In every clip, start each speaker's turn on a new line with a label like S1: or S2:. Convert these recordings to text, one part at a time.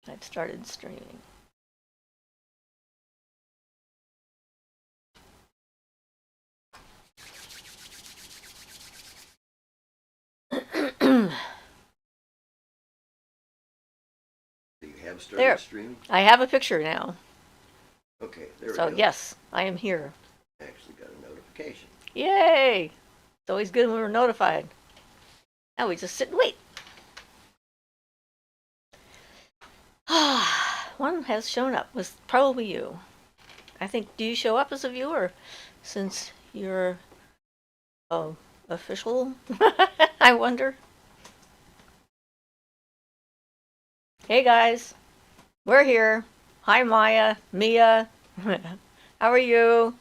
S1: I've started streaming.
S2: You have started
S1: There.
S2: streaming?
S1: I have a picture now.
S2: Okay, there we
S1: So
S2: go.
S1: yes, I am here.
S2: Actually got a notification.
S1: Yay! It's always good when we're notified. Now we just sit and wait. One has shown up. Was probably you. I think. Do you show up as a viewer since you're official? I wonder. Hey guys, we're here. Hi Maya, Mia. How are you?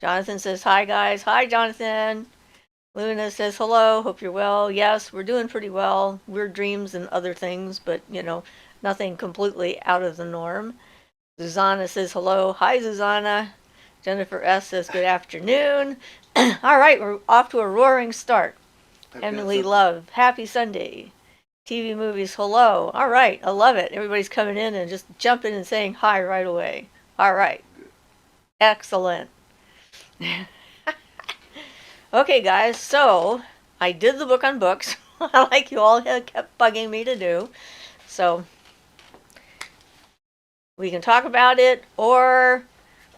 S1: Jonathan says hi guys. Hi Jonathan. Luna says hello. Hope you're well. Yes, we're doing pretty well. Weird dreams and other things, but nothing completely out of the norm. Susanna says hello. Hi Susanna. Jennifer S says good afternoon. All right, we're off to a roaring start. Emily Love, happy Sunday. TV movies, hello. All right, I love it. Everybody's coming in and just jumping and saying hi right away. All right. Excellent. Okay, guys, so I did the book on books, like you all had kept bugging me to do. So we can talk about it, or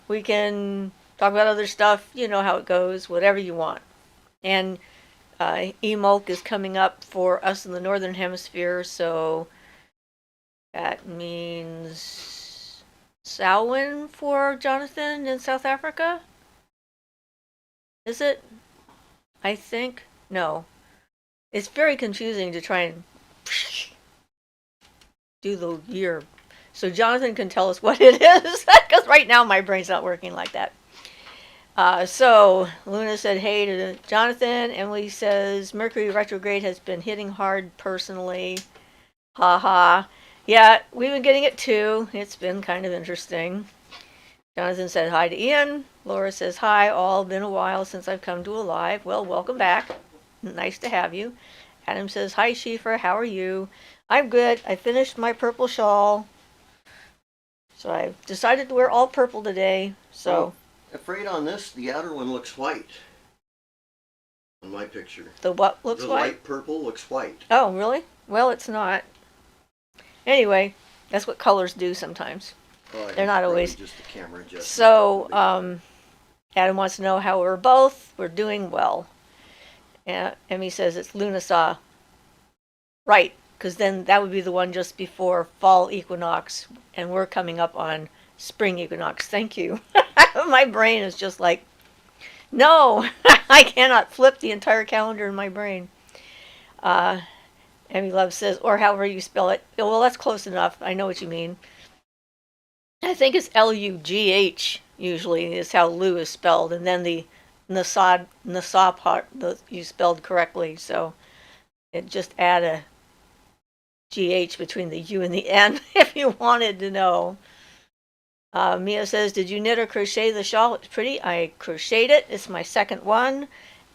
S1: we can talk about other stuff. You know how it goes, whatever you want. And Emulk is coming up for us in the Northern Hemisphere, so that means Samhain for Jonathan in South Africa? Is it? I think. No. It's very confusing to try and do the year. So Jonathan can tell us what it is, because right now my brain's not working like that. So Luna said hey to Jonathan. Emily says Mercury retrograde has been hitting hard personally. Haha. Yeah, we've been getting it too. It's been kind of interesting. Jonathan said hi to Ian. Laura says hi. All been a while since I've come to a live. Well, welcome back. Nice to have you. Adam says hi, Siofra. How are you? I'm good. I finished my purple shawl. So I've decided to wear all purple today. So
S2: afraid on this, the outer one looks white. On my picture.
S1: The what looks white?
S2: The light purple looks white.
S1: Oh, really? Well, it's not. Anyway, that's what colors do sometimes.
S2: Oh,
S1: they're not always.
S2: Just the camera adjustment.
S1: So, Adam wants to know how we're both. We're doing well. Emmy says it's Lunasaw. Right, because then that would be the one just before fall equinox, and we're coming up on spring equinox. Thank you. My brain is just like, no, I cannot flip the entire calendar in my brain. Emmy Love says, or however you spell it. Well, that's close enough. I know what you mean. I think it's Lugh usually is how Lu is spelled, and then the Nassau part you spelled correctly. So it just add a GH between the U and the N if you wanted to know. Mia says, did you knit or crochet the shawl? It's pretty. I crocheted it. It's my second one.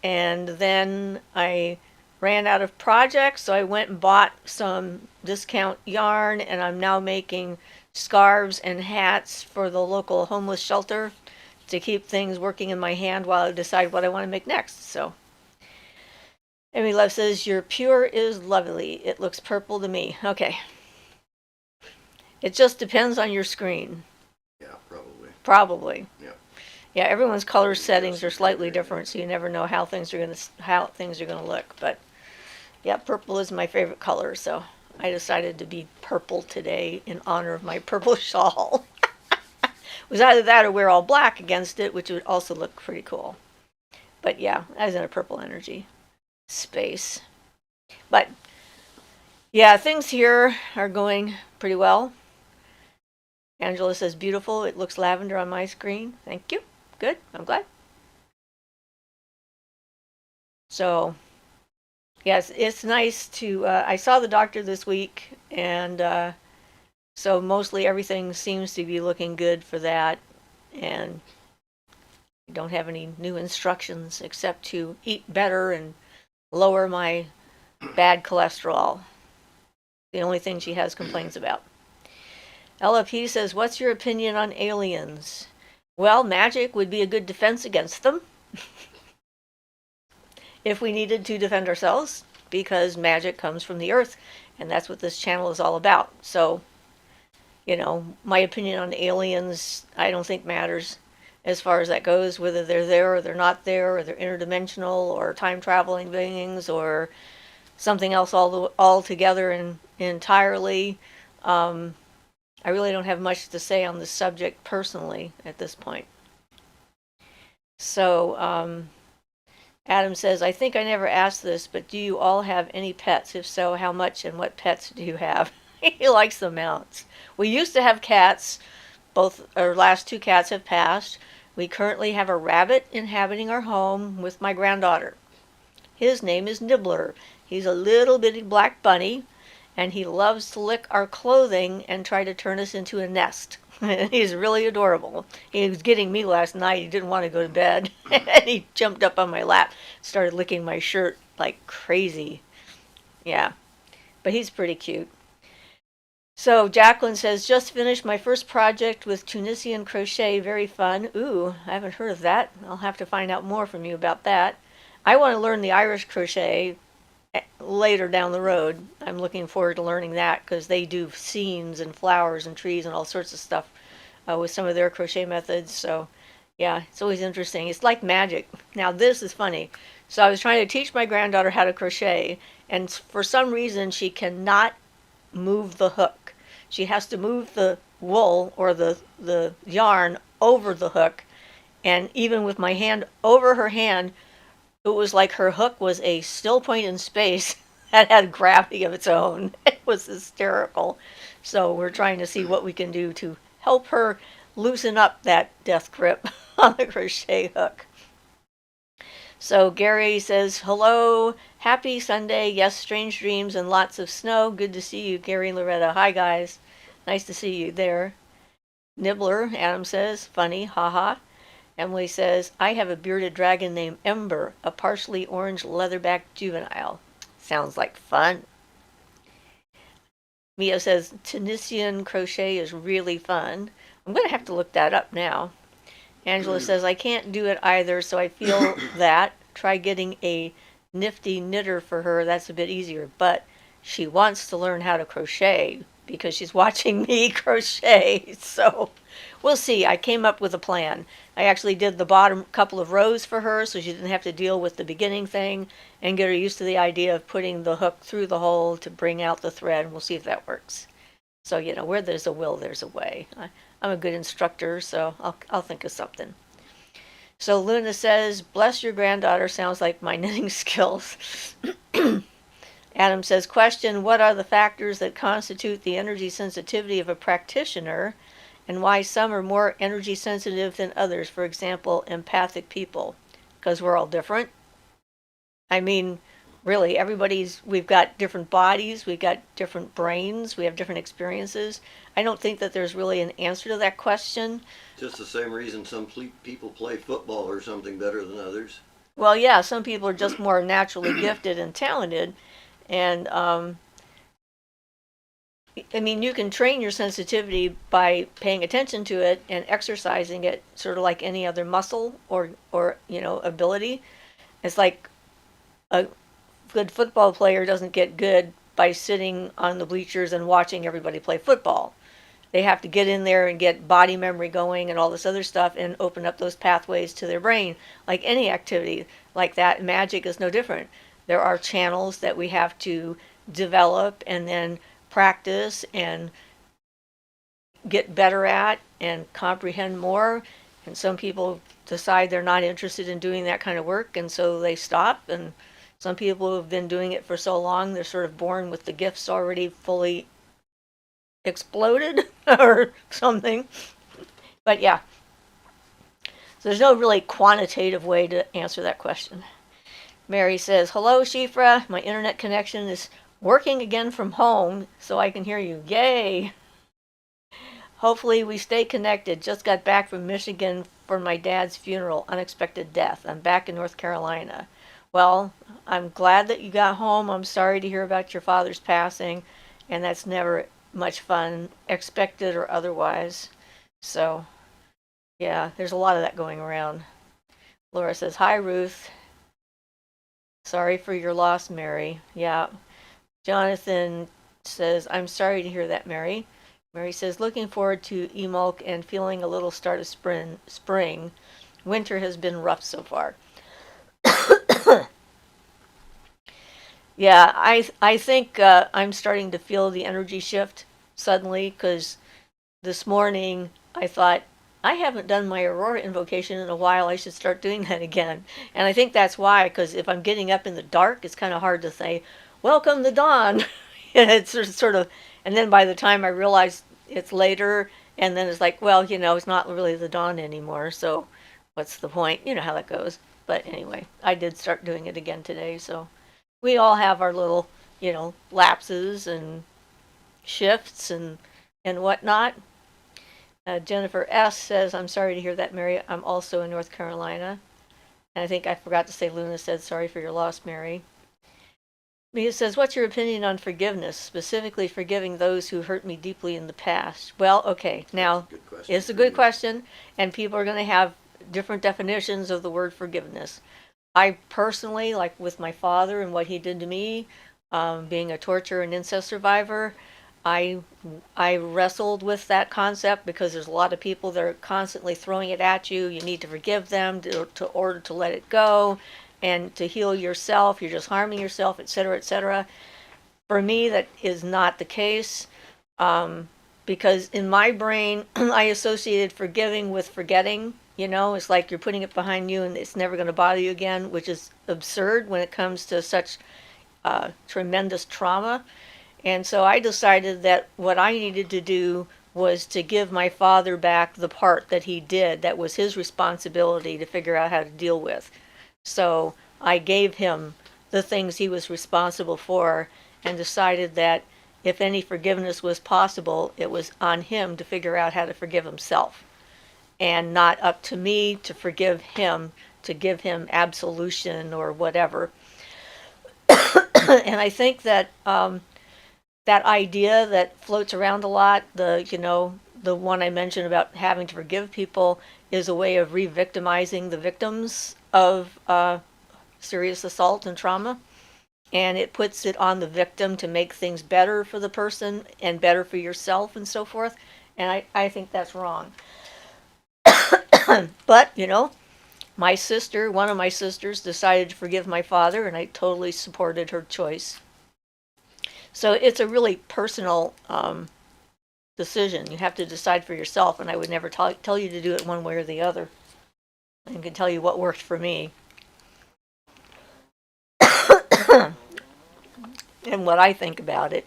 S1: And then I ran out of projects, so I went and bought some discount yarn, and I'm now making scarves and hats for the local homeless shelter to keep things working in my hand while I decide what I want to make next. So Emmy Love says, your pure is lovely. It looks purple to me. Okay. It just depends on your screen.
S2: Yeah, probably.
S1: Probably.
S2: Yeah.
S1: Yeah, everyone's color settings are slightly different, so you never know how things are gonna look. But yeah, purple is my favorite color, so I decided to be purple today in honor of my purple shawl. It was either that or wear all black against it, which would also look pretty cool. But yeah, I was in a purple energy space. But yeah, things here are going pretty well. Angela says beautiful. It looks lavender on my screen. Thank you. Good. I'm glad. So yes, it's nice to I saw the doctor this week, and so mostly everything seems to be looking good for that, and I don't have any new instructions except to eat better and lower my bad cholesterol. The only thing she has complaints about. LFP says, what's your opinion on aliens? Well, magic would be a good defense against them if we needed to defend ourselves, because magic comes from the earth, and that's what this channel is all about. So, my opinion on aliens, I don't think matters as far as that goes, whether they're there or they're not there, or they're interdimensional, or time traveling beings, or something else altogether and entirely. I really don't have much to say on the subject personally at this point. So, Adam says, I think I never asked this, but do you all have any pets? If so, how much and what pets do you have? He likes the mounts. We used to have cats. Both our last two cats have passed. We currently have a rabbit inhabiting our home with my granddaughter. His name is Nibbler. He's a little bitty black bunny, and he loves to lick our clothing and try to turn us into a nest. He's really adorable. He was getting me last night. He didn't want to go to bed. And he jumped up on my lap, started licking my shirt like crazy. Yeah, but he's pretty cute. So Jacqueline says, just finished my first project with Tunisian crochet. Very fun. Ooh, I haven't heard of that. I'll have to find out more from you about that. I want to learn the Irish crochet later down the road. I'm looking forward to learning that because they do scenes and flowers and trees and all sorts of stuff with some of their crochet methods. So yeah, it's always interesting. It's like magic. Now this is funny. So I was trying to teach my granddaughter how to crochet, and for some reason she cannot move the hook. She has to move the wool or the yarn over the hook, and even with my hand over her hand, it was like her hook was a still point in space that had gravity of its own. It was hysterical. So we're trying to see what we can do to help her loosen up that death grip on the crochet hook. So Gary says, hello, happy Sunday. Yes, strange dreams and lots of snow. Good to see you, Gary and Loretta. Hi, guys. Nice to see you there. Nibbler, Adam says, funny, haha. Emily says, I have a bearded dragon named Ember, a partially orange leatherback juvenile. Sounds like fun. Mia says, Tunisian crochet is really fun. I'm going to have to look that up now. Angela says, I can't do it either, so I feel that. Try getting a nifty knitter for her. That's a bit easier. But she wants to learn how to crochet because she's watching me crochet. So we'll see. I came up with a plan. I actually did the bottom couple of rows for her so she didn't have to deal with the beginning thing and get her used to the idea of putting the hook through the hole to bring out the thread. And we'll see if that works. So, where there's a will, there's a way. I'm a good instructor, so I'll think of something. So Luna says, bless your granddaughter, sounds like my knitting skills. Adam says, question, what are the factors that constitute the energy sensitivity of a practitioner and why some are more energy sensitive than others? For example, empathic people. Because we're all different. I mean, really, we've got different bodies, we've got different brains, we have different experiences. I don't think that there's really an answer to that question.
S2: Just the same reason some people play football or something better than others.
S1: Well, yeah, some people are just more naturally gifted and talented. And, you can train your sensitivity by paying attention to it and exercising it sort of like any other muscle or ability. It's like a good football player doesn't get good by sitting on the bleachers and watching everybody play football. They have to get in there and get body memory going and all this other stuff and open up those pathways to their brain. Like any activity like that, magic is no different. There are channels that we have to develop and then practice and get better at and comprehend more. And some people decide they're not interested in doing that kind of work, and so they stop. And some people who have been doing it for so long, they're sort of born with the gifts already fully exploded or something. But yeah, so there's no really quantitative way to answer that question. Mary says, hello, Siofra. My internet connection is working again from home, so I can hear you. Yay! Hopefully we stay connected. Just got back from Michigan for my dad's funeral. Unexpected death. I'm back in North Carolina. Well, I'm glad that you got home. I'm sorry to hear about your father's passing, and that's never much fun, expected or otherwise. So, yeah, there's a lot of that going around. Laura says, "Hi, Ruth. Sorry for your loss, Mary." Yeah. Jonathan says, "I'm sorry to hear that, Mary." Mary says, "Looking forward to Emulk and feeling a little start of spring. Winter has been rough so far." Yeah, I think I'm starting to feel the energy shift suddenly because this morning I thought I haven't done my Aurora invocation in a while. I should start doing that again. And I think that's why, because if I'm getting up in the dark, it's kind of hard to say, "Welcome the dawn." And it's sort of, and then by the time I realize it's later, and then it's like, well, it's not really the dawn anymore. So what's the point? You know how that goes. But anyway, I did start doing it again today. So we all have our little, lapses and shifts and whatnot. Jennifer S. says, "I'm sorry to hear that, Mary. I'm also in North Carolina." And I think I forgot to say Luna said, "Sorry for your loss, Mary." Mia says, "What's your opinion on forgiveness, specifically forgiving those who hurt me deeply in the past?" Well, okay, now, it's a good question, and people are going to have different definitions of the word forgiveness. I personally, like with my father and what he did to me, being a torture and incest survivor, I I wrestled with that concept because there's a lot of people that are constantly throwing it at you. You need to forgive them to order to let it go, and to heal yourself. You're just harming yourself, etc., etc. For me, that is not the case, because in my brain, I associated forgiving with forgetting. It's like you're putting it behind you and it's never going to bother you again, which is absurd when it comes to such tremendous trauma. And so I decided that what I needed to do was to give my father back the part that he did that was his responsibility to figure out how to deal with. So I gave him the things he was responsible for and decided that if any forgiveness was possible, it was on him to figure out how to forgive himself, and not up to me to forgive him, to give him absolution or whatever. And I think that that idea that floats around a lot, the one I mentioned about having to forgive people, is a way of re-victimizing the victims of serious assault and trauma. And it puts it on the victim to make things better for the person and better for yourself and so forth. And I think that's wrong. But, one of my sisters decided to forgive my father, and I totally supported her choice. So it's a really personal decision. You have to decide for yourself, and I would never tell you to do it one way or the other. I can tell you what worked for me. And what I think about it.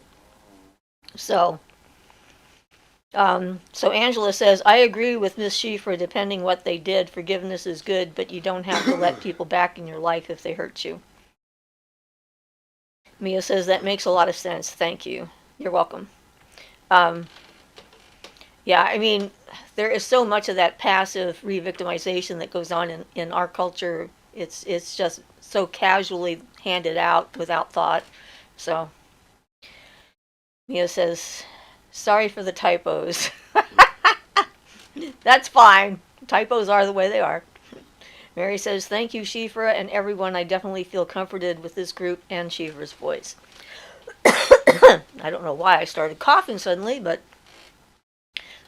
S1: So Angela says, "I agree with Miss Siofra. Depending what they did, forgiveness is good, but you don't have to let people back in your life if they hurt you." Mia says, "That makes a lot of sense. Thank you." You're welcome. Yeah, I mean, there is so much of that passive re-victimization that goes on in our culture. It's just so casually handed out without thought. So Mia says, "Sorry for the typos." That's fine. Typos are the way they are. Mary says, "Thank you, Siofra, and everyone. I definitely feel comforted with this group and Siofra's voice." I don't know why I started coughing suddenly, but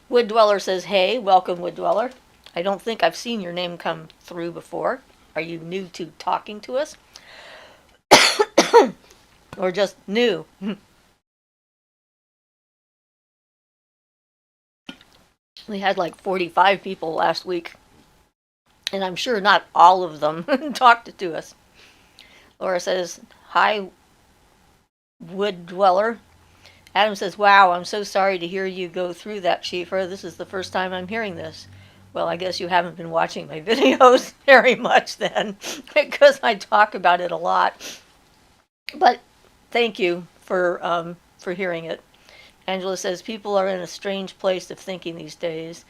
S1: Wood Dweller says, "Hey, welcome, Wood Dweller. I don't think I've seen your name come through before. Are you new to talking to us? Or just new?" We had like 45 people last week, and I'm sure not all of them talked to us. Laura says, "Hi, Wood Dweller." Adam says, "Wow, I'm so sorry to hear you go through that, Siofra. This is the first time I'm hearing this." Well, I guess you haven't been watching my videos very much then, because I talk about it a lot. But thank you for hearing it. Angela says, "People are in a strange place of thinking these days."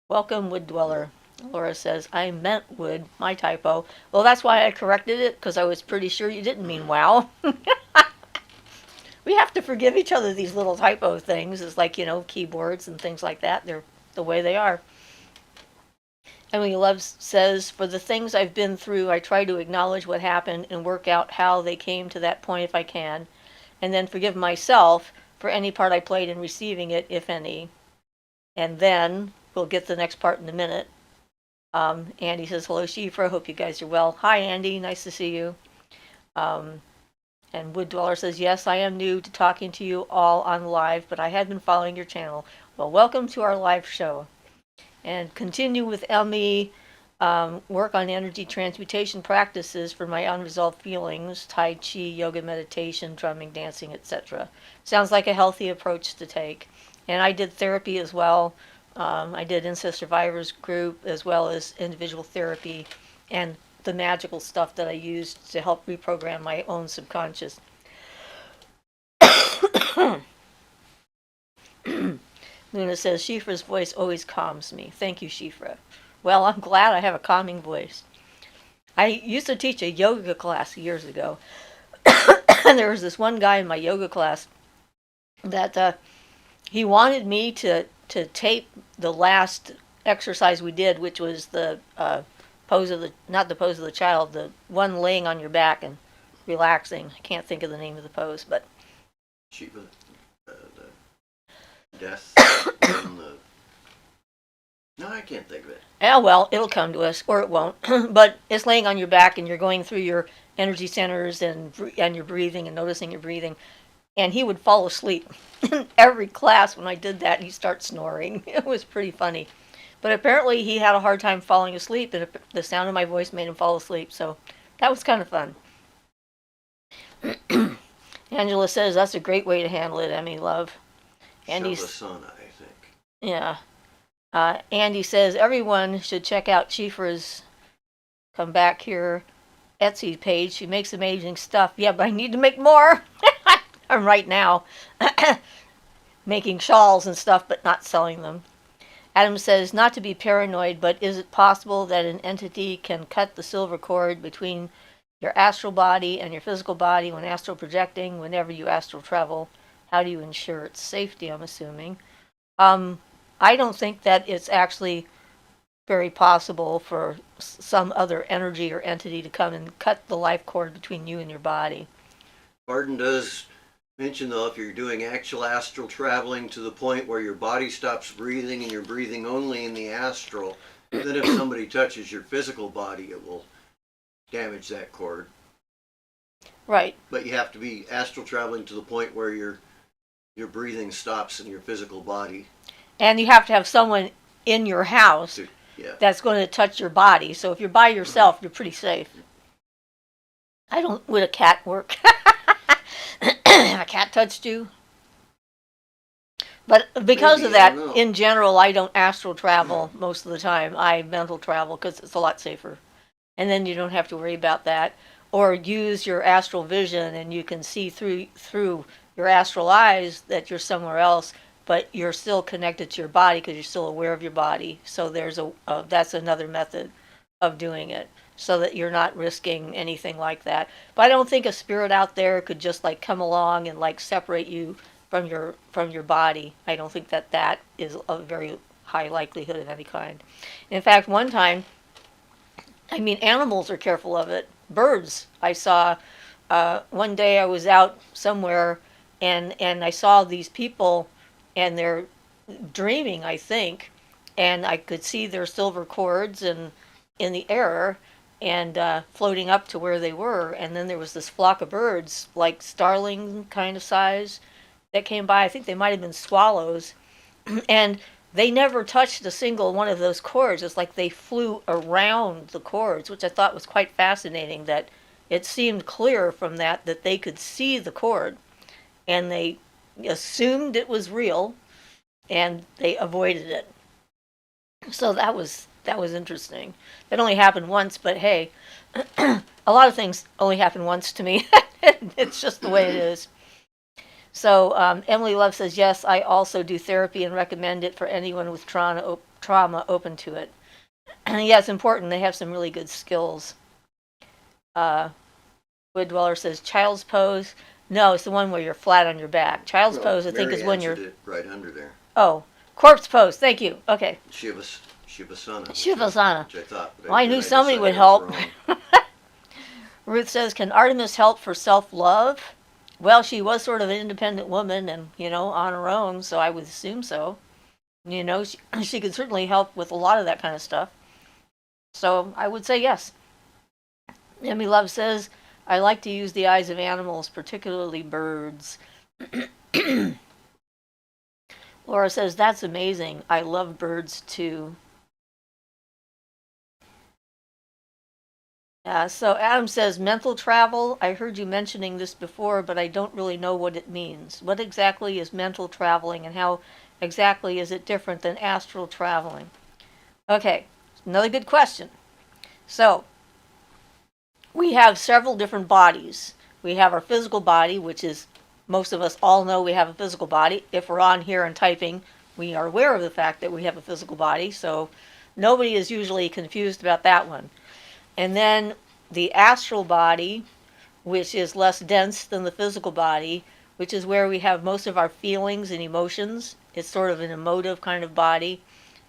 S1: Welcome, Wood Dweller. Laura says, "I meant wood, my typo." Well, that's why I corrected it, because I was pretty sure you didn't mean wow. We have have to forgive each other these little typo things. It's like, keyboards and things like that. They're the way they are. Emily Loves says, for the things I've been through, I try to acknowledge what happened and work out how they came to that point if I can, and then forgive myself for any part I played in receiving it, if any. And then we'll get the next part in a minute. Andy says, hello, Siofra. Hope you guys are well. Hi, Andy. Nice to see you. And Wood Dweller says, yes, I am new to talking to you all on live, but I have been following your channel. Well, welcome to our live show. And continue with Emmy, work on energy transmutation practices for my unresolved feelings, Tai Chi, yoga, meditation, drumming, dancing, etc. Sounds like a healthy approach to take. And I did therapy as well. I did incest survivors group as well as individual therapy and the magical stuff that I used to help reprogram my own subconscious. Luna says, Siofra's voice always calms me. Thank you, Siofra. Well, I'm glad I have a calming voice. I used to teach a yoga class years ago. And there was this one guy in my yoga class that he wanted me to tape the last exercise we did, which was the pose of the, not the pose of the child, the one laying on your back and relaxing. I can't think of the name of the pose, but
S2: Shiva, the death and the... No, I can't think of it.
S1: Yeah, well, it'll come to us, or it won't. But it's laying on your back, and you're going through your energy centers and your breathing and noticing your breathing. And he would fall asleep. Every class, when I did that, he'd start snoring. It was pretty funny. But apparently he had a hard time falling asleep, and the sound of my voice made him fall asleep. So that was kind of fun. Angela says, that's a great way to handle it, Emmy, love.
S2: Andy's Shavasana, I think.
S1: Yeah. Andy says, everyone should check out Siofra's Come Back Here Etsy page. She makes amazing stuff. Yeah, but I need to make more. I'm right now making shawls and stuff, but not selling them. Adam says, not to be paranoid, but is it possible that an entity can cut the silver cord between your astral body and your physical body when astral projecting, whenever you astral travel? How do you ensure its safety, I'm assuming? I don't think that it's actually very possible for some other energy or entity to come and cut the life cord between you and your body.
S2: Barton does mention, though, if you're doing actual astral traveling to the point where your body stops breathing and you're breathing only in the astral, then if somebody touches your physical body, it will damage that cord.
S1: Right.
S2: But you have to be astral traveling to the point where your breathing stops in your physical body.
S1: And you have to have someone in your house that's going to touch your body. So if you're by yourself, you're pretty safe. Would a cat work? A cat touched you? But because
S2: Maybe,
S1: of that, in general, I don't astral travel most of the time. I mental travel because it's a lot safer. And then you don't have to worry about that. Or use your astral vision and you can see through your astral eyes that you're somewhere else, but you're still connected to your body because you're still aware of your body. So there's that's another method of doing it, so that you're not risking anything like that. But I don't think a spirit out there could just like come along and like separate you from your body. I don't think that is a very high likelihood of any kind. In fact, one time, animals are careful of it. Birds, I saw one day I was out somewhere and I saw these people and they're dreaming, I think, and I could see their silver cords and in the air and floating up to where they were. And then there was this flock of birds, like starling kind of size, that came by. I think they might have been swallows. And they never touched a single one of those cords. It's like they flew around the cords, which I thought was quite fascinating, that it seemed clear from that they could see the cord. And they assumed it was real, and they avoided it. So that was interesting. It only happened once, but hey, a lot of things only happen once to me. It's just the way it is. So Emily Love says, yes, I also do therapy and recommend it for anyone with trauma open to it. Yeah, it's important. They have some really good skills. Wood Dweller says, child's pose. No, it's the one where you're flat on your back. Child's pose, I think,
S2: Mary
S1: is when
S2: answered
S1: you're.
S2: it right under there.
S1: Oh, corpse pose. Thank you. Okay.
S2: Shavasana.
S1: Shavasana.
S2: Which I thought.
S1: Well, I knew somebody would help. Ruth says, "Can Artemis help for self-love?" Well, she was sort of an independent woman, and on her own, so I would assume so. She could certainly help with a lot of that kind of stuff. So I would say yes. Emmy Love says, "I like to use the eyes of animals, particularly birds." Laura says, "That's amazing. I love birds too." So Adam says, "Mental travel. I heard you mentioning this before, but I don't really know what it means. What exactly is mental traveling, and how exactly is it different than astral traveling?" Okay, another good question. So, we have several different bodies. We have our physical body, which is, most of us all know we have a physical body. If we're on here and typing, we are aware of the fact that we have a physical body, so nobody is usually confused about that one. And then the astral body, which is less dense than the physical body, which is where we have most of our feelings and emotions. It's sort of an emotive kind of body.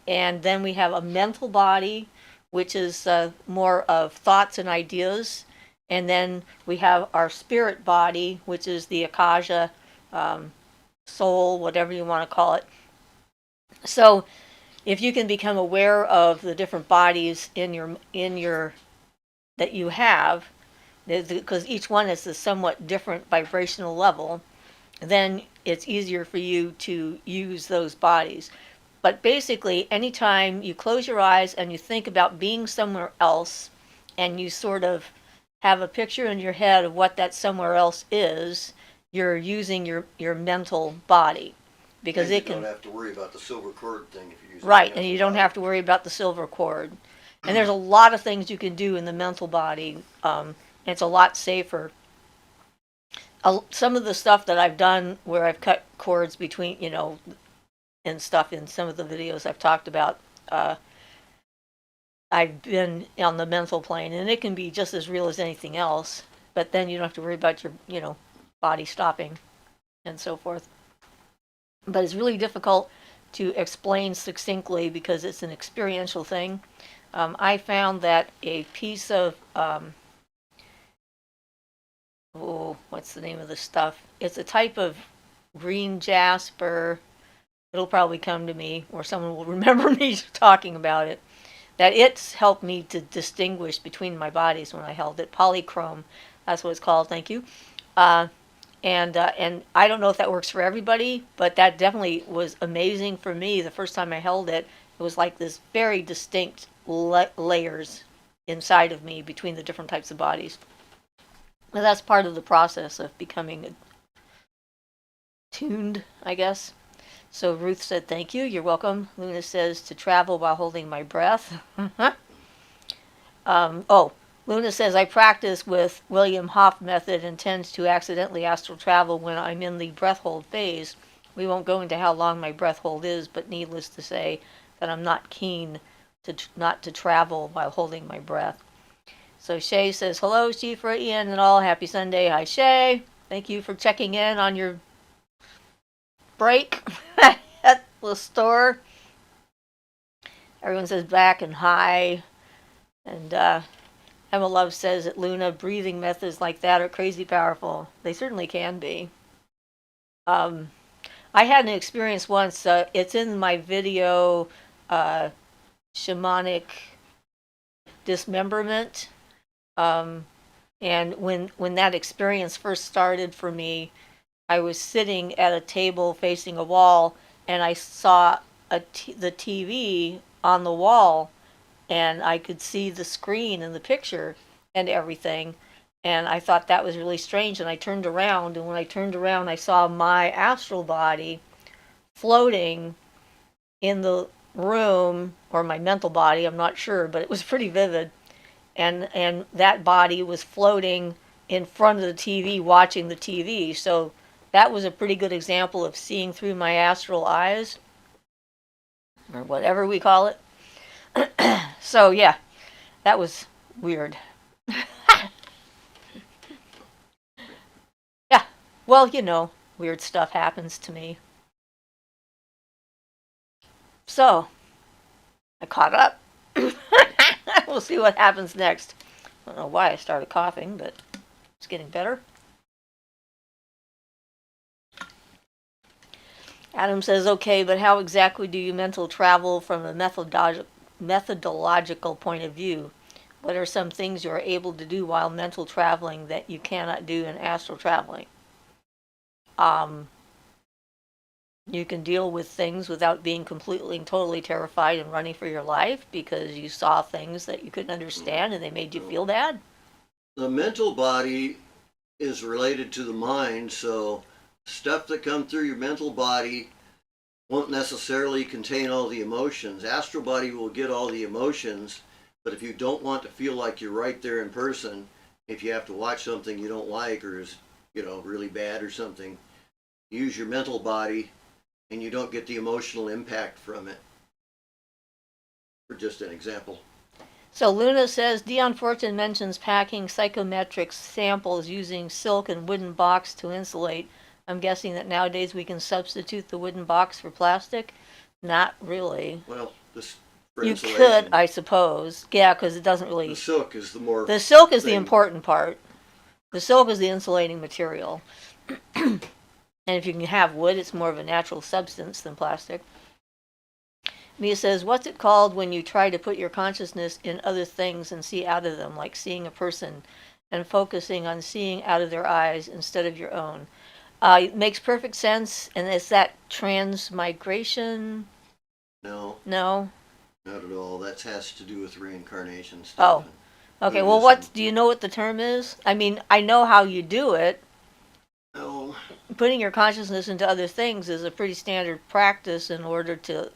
S1: And then we have a mental body, which is more of thoughts and ideas. And then we have our spirit body, which is the akasha, soul, whatever you want to call it. So if you can become aware of the different bodies in your that you have, because each one is a somewhat different vibrational level, then it's easier for you to use those bodies. But basically, anytime you close your eyes and you think about being somewhere else, and you sort of have a picture in your head of what that somewhere else is, you're using your mental body. Because
S2: and
S1: it can.
S2: You don't have to worry about the silver cord thing if you're using
S1: right, and you don't
S2: body.
S1: have to worry about the silver cord. And there's a lot of things you can do in the mental body. It's a lot safer. Some of the stuff that I've done where I've cut cords between, and stuff in some of the videos I've talked about, I've been on the mental plane, and it can be just as real as anything else. But then you don't have to worry about your, body stopping and so forth. But it's really difficult to explain succinctly because it's an experiential thing. I found that a piece of, what's the name of the stuff? It's a type of green jasper. It'll probably come to me, or someone will remember me talking about it. That it's helped me to distinguish between my bodies when I held it. Polychrome, that's what it's called. Thank you. And I don't know if that works for everybody, but that definitely was amazing for me. The first time I held it, it was like this very distinct layers inside of me between the different types of bodies. But that's part of the process of becoming tuned, I guess. So Ruth said, "Thank you. You're welcome." Luna says, "To travel while holding my breath." Luna says, "I practice with William Hoff method and tend to accidentally astral travel when I'm in the breath hold phase. We won't go into how long my breath hold is, but needless to say that I'm not keen not to travel while holding my breath." So Shay says, "Hello, Siofra, Ian, and all. Happy Sunday." Hi, Shay. Thank you for checking in on your break at the store. Everyone says back and hi. And Emma Love says that Luna, breathing methods like that are crazy powerful. They certainly can be. I had an experience once. It's in my video, shamanic dismemberment. And when that experience first started for me, I was sitting at a table facing a wall, and I saw the TV on the wall, and I could see the screen and the picture and everything. And I thought that was really strange, and I turned around, and when I turned around, I saw my astral body floating in the room, or my mental body, I'm not sure, but it was pretty vivid. And that body was floating in front of the TV, watching the TV. So that was a pretty good example of seeing through my astral eyes, or whatever we call it. So yeah, that was weird. Yeah. Well, weird stuff happens to me. So, I caught up. We'll see what happens next. I don't know why I started coughing, but it's getting better. Adam says, okay, but how exactly do you mental travel from a methodological point of view? What are some things you are able to do while mental traveling that you cannot do in astral traveling? You can deal with things without being completely and totally terrified and running for your life because you saw things that you couldn't understand and they made you feel bad.
S2: The mental body is related to the mind, so stuff that comes through your mental body won't necessarily contain all the emotions. Astral body will get all the emotions, but if you don't want to feel like you're right there in person, if you have to watch something you don't like or is, really bad or something, use your mental body and you don't get the emotional impact from it. For just an example.
S1: So Luna says, Dion Fortune mentions packing psychometric samples using silk and wooden box to insulate. I'm guessing that nowadays we can substitute the wooden box for plastic? Not really.
S2: Well, this
S1: you insulation. Could, I suppose. Yeah, because it doesn't really...
S2: The silk is the more...
S1: The silk is the important part. The silk is the insulating material. And if you can have wood, it's more of a natural substance than plastic. Mia says, what's it called when you try to put your consciousness in other things and see out of them, like seeing a person and focusing on seeing out of their eyes instead of your own? It makes perfect sense. And is that transmigration?
S2: No.
S1: No?
S2: Not at all. That has to do with reincarnation stuff.
S1: Oh. Okay, well, do you know what the term is? I mean, I know how you do it.
S2: No.
S1: Putting your consciousness into other things is a pretty standard practice in order to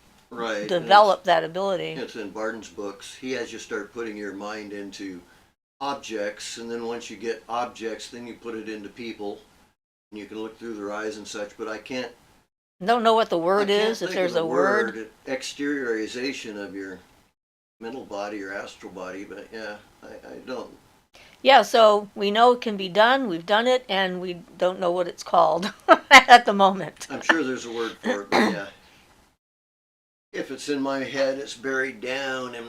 S2: develop
S1: that ability.
S2: It's in Barton's books. He has you start putting your mind into objects, and then once you get objects, then you put it into people, and you can look through their eyes and such, but I
S1: don't know what the word is, if there's a word.
S2: Exteriorization of your mental body or astral body, but yeah, I don't.
S1: Yeah, so we know it can be done, we've done it, and we don't know what it's called at the moment.
S2: I'm sure there's a word for it, but yeah. If it's in my head, it's buried down and...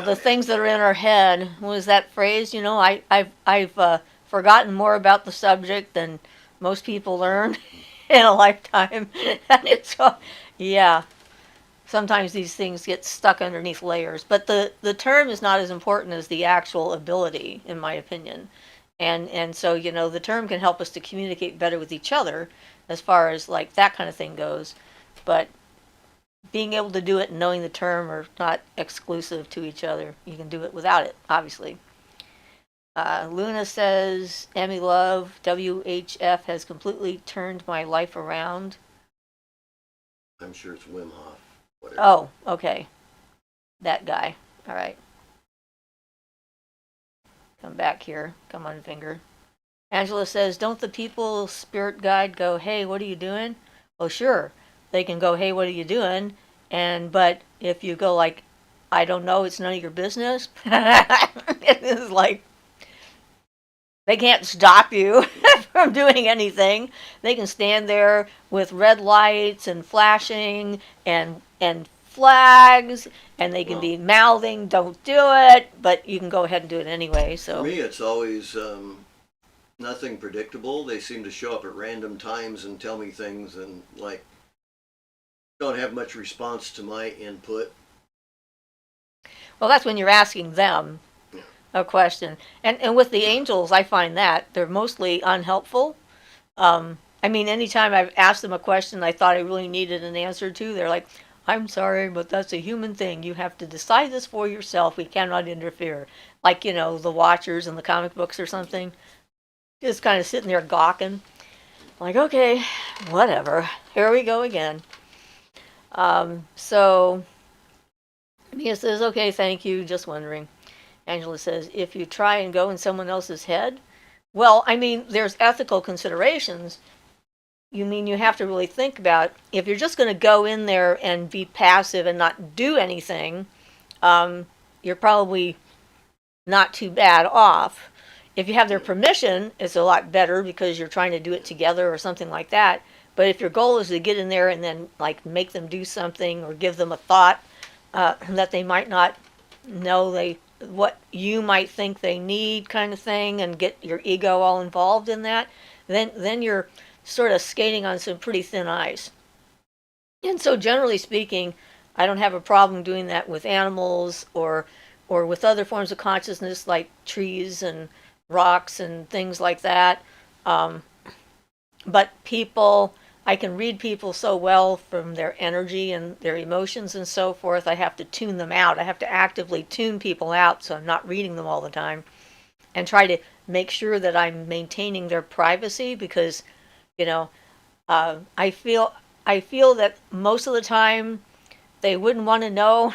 S1: the things that are in our head. What was that phrase? I've forgotten more about the subject than most people learn in a lifetime. And it's, yeah. Sometimes these things get stuck underneath layers. But the term is not as important as the actual ability, in my opinion. And so, the term can help us to communicate better with each other as far as, like, that kind of thing goes. But being able to do it and knowing the term are not exclusive to each other. You can do it without it, obviously. Luna says, Emmy Love, WHF has completely turned my life around.
S2: I'm sure it's Wim Hof. Whatever.
S1: Oh, okay. That guy. All right. Come back here. Come on, finger. Angela says, don't the people spirit guide go, hey, what are you doing? Well, sure. They can go, hey, what are you doing? But if you go like, I don't know, it's none of your business, it is like, they can't stop you from doing anything. They can stand there with red lights and flashing and flags, and they can be mouthing, don't do it, but you can go ahead and do it anyway. So
S2: for me, it's always nothing predictable. They seem to show up at random times and tell me things, and like don't have much response to my input.
S1: Well, that's when you're asking them a question. And with the angels, I find that they're mostly unhelpful. Anytime I've asked them a question I thought I really needed an answer to, they're like, I'm sorry, but that's a human thing. You have to decide this for yourself. We cannot interfere. Like, the Watchers in the comic books or something. Just kind of sitting there gawking. Like, okay, whatever. Here we go again. So Mia says, okay, thank you, just wondering. Angela says, if you try and go in someone else's head, well, there's ethical considerations. You mean you have to really think about, if you're just going to go in there and be passive and not do anything, you're probably not too bad off. If you have their permission, it's a lot better because you're trying to do it together or something like that. But if your goal is to get in there and then like make them do something or give them a thought that they might not know what you might think they need kind of thing, and get your ego all involved in that, then you're sort of skating on some pretty thin ice. And so generally speaking, I don't have a problem doing that with animals or with other forms of consciousness like trees and rocks and things like that. But people, I can read people so well from their energy and their emotions and so forth. I have to tune them out. I have to actively tune people out so I'm not reading them all the time, and try to make sure that I'm maintaining their privacy because, you know, I feel that most of the time they wouldn't want to know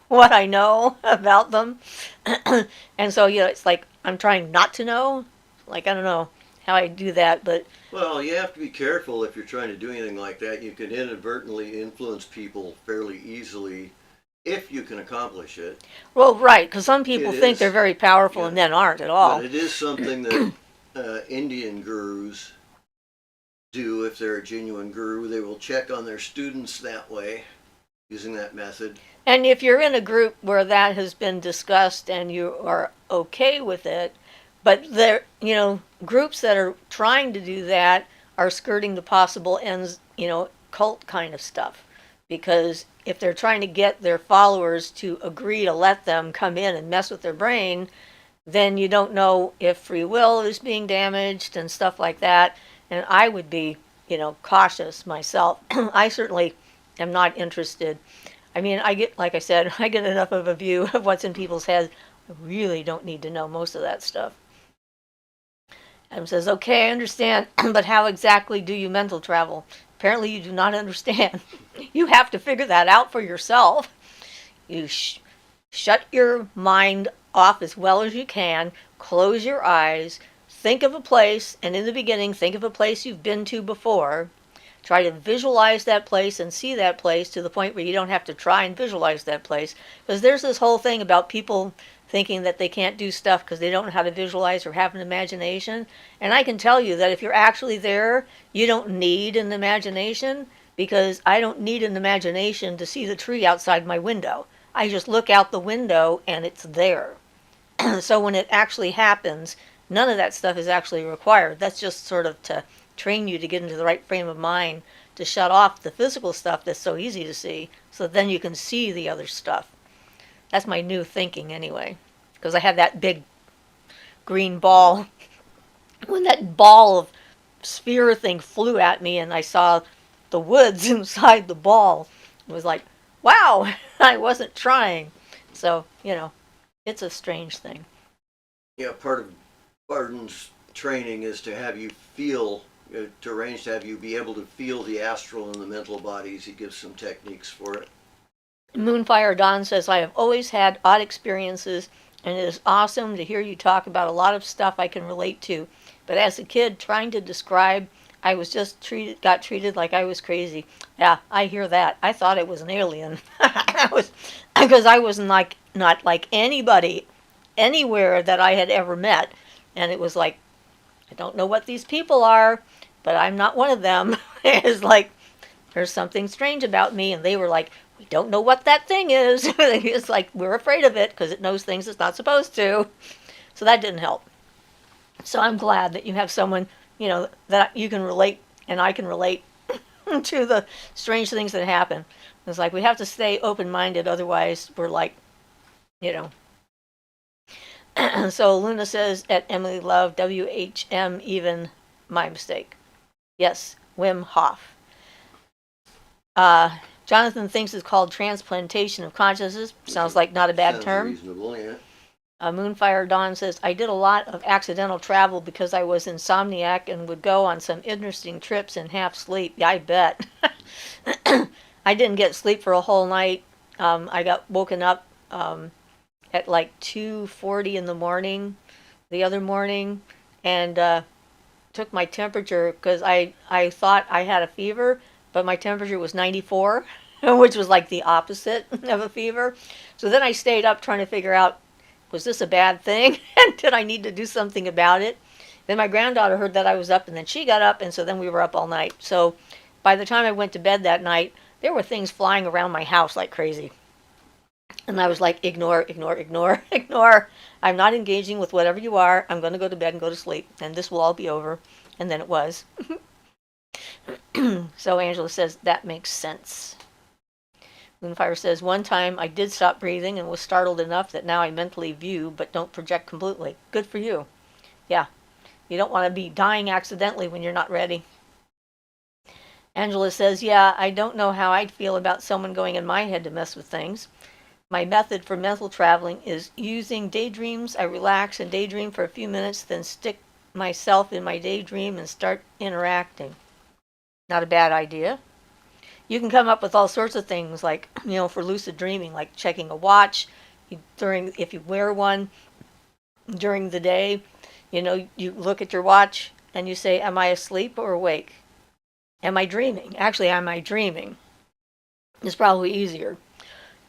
S1: what I know about them. And so, it's like I'm trying not to know. Like, I don't know how I do that, but
S2: Well, you have to be careful if you're trying to do anything like that. You can inadvertently influence people fairly easily if you can accomplish it.
S1: well, right, because some people
S2: It
S1: think
S2: is,
S1: they're very powerful
S2: yeah.
S1: and then aren't at all.
S2: But it is something that Indian gurus do. If they're a genuine guru, they will check on their students that way, using that method.
S1: And if you're in a group where that has been discussed and you are okay with it, but there, groups that are trying to do that are skirting the possible ends, cult kind of stuff. Because if they're trying to get their followers to agree to let them come in and mess with their brain, then you don't know if free will is being damaged and stuff like that. And I would be, cautious myself. I certainly am not interested. I mean, like I said, I get enough of a view of what's in people's heads. I really don't need to know most of that stuff. Adam says, okay, I understand, but how exactly do you mental travel? Apparently you do not understand. You have to figure that out for yourself. You shut your mind off as well as you can, close your eyes, think of a place, and in the beginning, think of a place you've been to before. Try to visualize that place and see that place to the point where you don't have to try and visualize that place. Because there's this whole thing about people thinking that they can't do stuff because they don't know how to visualize or have an imagination. And I can tell you that if you're actually there, you don't need an imagination, because I don't need an imagination to see the tree outside my window. I just look out the window and it's there. So when it actually happens, none of that stuff is actually required. That's just sort of to train you to get into the right frame of mind to shut off the physical stuff that's so easy to see, so then you can see the other stuff. That's my new thinking anyway, because I had that big green ball. When that ball of sphere thing flew at me and I saw the woods inside the ball, it was like, wow, I wasn't trying. So, it's a strange thing.
S2: Yeah, part of Barton's training is to have you feel, to arrange to have you be able to feel the astral and the mental bodies. He gives some techniques for it.
S1: Moonfire Dawn says, I have always had odd experiences, and it is awesome to hear you talk about a lot of stuff I can relate to. But as a kid, trying to describe, I was just got treated like I was crazy. Yeah, I hear that. I thought I was an alien. Because I was not like anybody anywhere that I had ever met. And it was like, I don't know what these people are, but I'm not one of them. It's like, there's something strange about me. And they were like, we don't know what that thing is. It's like, we're afraid of it because it knows things it's not supposed to. So that didn't help. So I'm glad that you have someone, that you can relate, and I can relate to the strange things that happen. It's like, we have to stay open-minded, otherwise we're like, So Luna says, at Emily Love, WHM even, my mistake. Yes, Wim Hof. Jonathan thinks it's called transplantation of consciousness. Sounds like not a bad
S2: Sounds
S1: term.
S2: reasonable, yeah.
S1: Moonfire Dawn says, I did a lot of accidental travel because I was insomniac and would go on some interesting trips in half sleep. Yeah, I bet. I didn't get sleep for a whole night. I got woken up at like 2:40 in the morning the other morning, and took my temperature because I thought I had a fever, but my temperature was 94, which was like the opposite of a fever. So then I stayed up trying to figure out was this a bad thing? And did I need to do something about it? Then my granddaughter heard that I was up, and then she got up, and so then we were up all night. So by the time I went to bed that night, there were things flying around my house like crazy. And I was like, ignore, ignore, ignore, ignore. I'm not engaging with whatever you are. I'm going to go to bed and go to sleep, and this will all be over. And then it was. So Angela says, that makes sense. Moonfire says, one time I did stop breathing and was startled enough that now I mentally view but don't project completely. Good for you. Yeah. You don't want to be dying accidentally when you're not ready. Angela says, yeah, I don't know how I'd feel about someone going in my head to mess with things. My method for mental traveling is using daydreams. I relax and daydream for a few minutes, then stick myself in my daydream and start interacting. Not a bad idea. You can come up with all sorts of things, like, for lucid dreaming, like checking a watch if you wear one during the day. You look at your watch and you say, am I asleep or awake? Am I dreaming? Actually, am I dreaming? It's probably easier.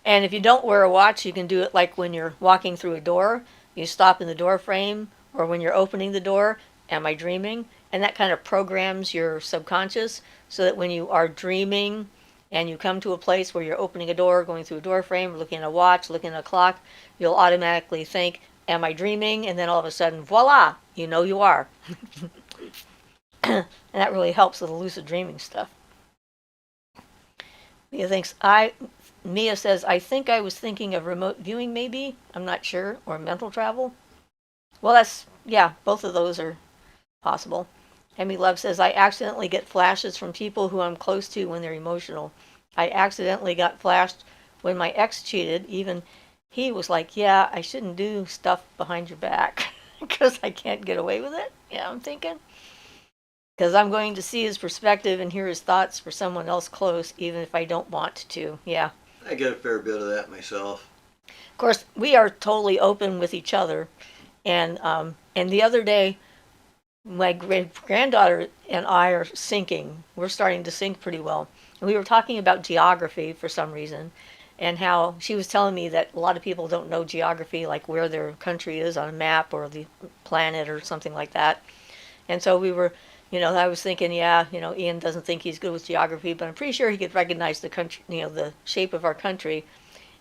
S1: And if you don't wear a watch, you can do it like when you're walking through a door. You stop in the door frame, or when you're opening the door, am I dreaming? And that kind of programs your subconscious so that when you are dreaming and you come to a place where you're opening a door, going through a door frame, looking at a watch, looking at a clock, you'll automatically think, am I dreaming? And then all of a sudden, voila, you are. And that really helps with the lucid dreaming stuff. Mia says, I think I was thinking of remote viewing maybe. I'm not sure. Or mental travel. Well, both of those are possible. Emmy Love says, I accidentally get flashes from people who I'm close to when they're emotional. I accidentally got flashed when my ex cheated. Even he was like, yeah, I shouldn't do stuff behind your back because I can't get away with it. Yeah, I'm thinking. Because I'm going to see his perspective and hear his thoughts for someone else close, even if I don't want to. Yeah.
S2: I get a fair bit of that myself.
S1: Of course, we are totally open with each other. And the other day, my granddaughter and I are syncing. We're starting to sync pretty well. And we were talking about geography for some reason, and how she was telling me that a lot of people don't know geography, like where their country is on a map or the planet or something like that. And so we were, I was thinking, Ian doesn't think he's good with geography, but I'm pretty sure he could recognize the country, the shape of our country.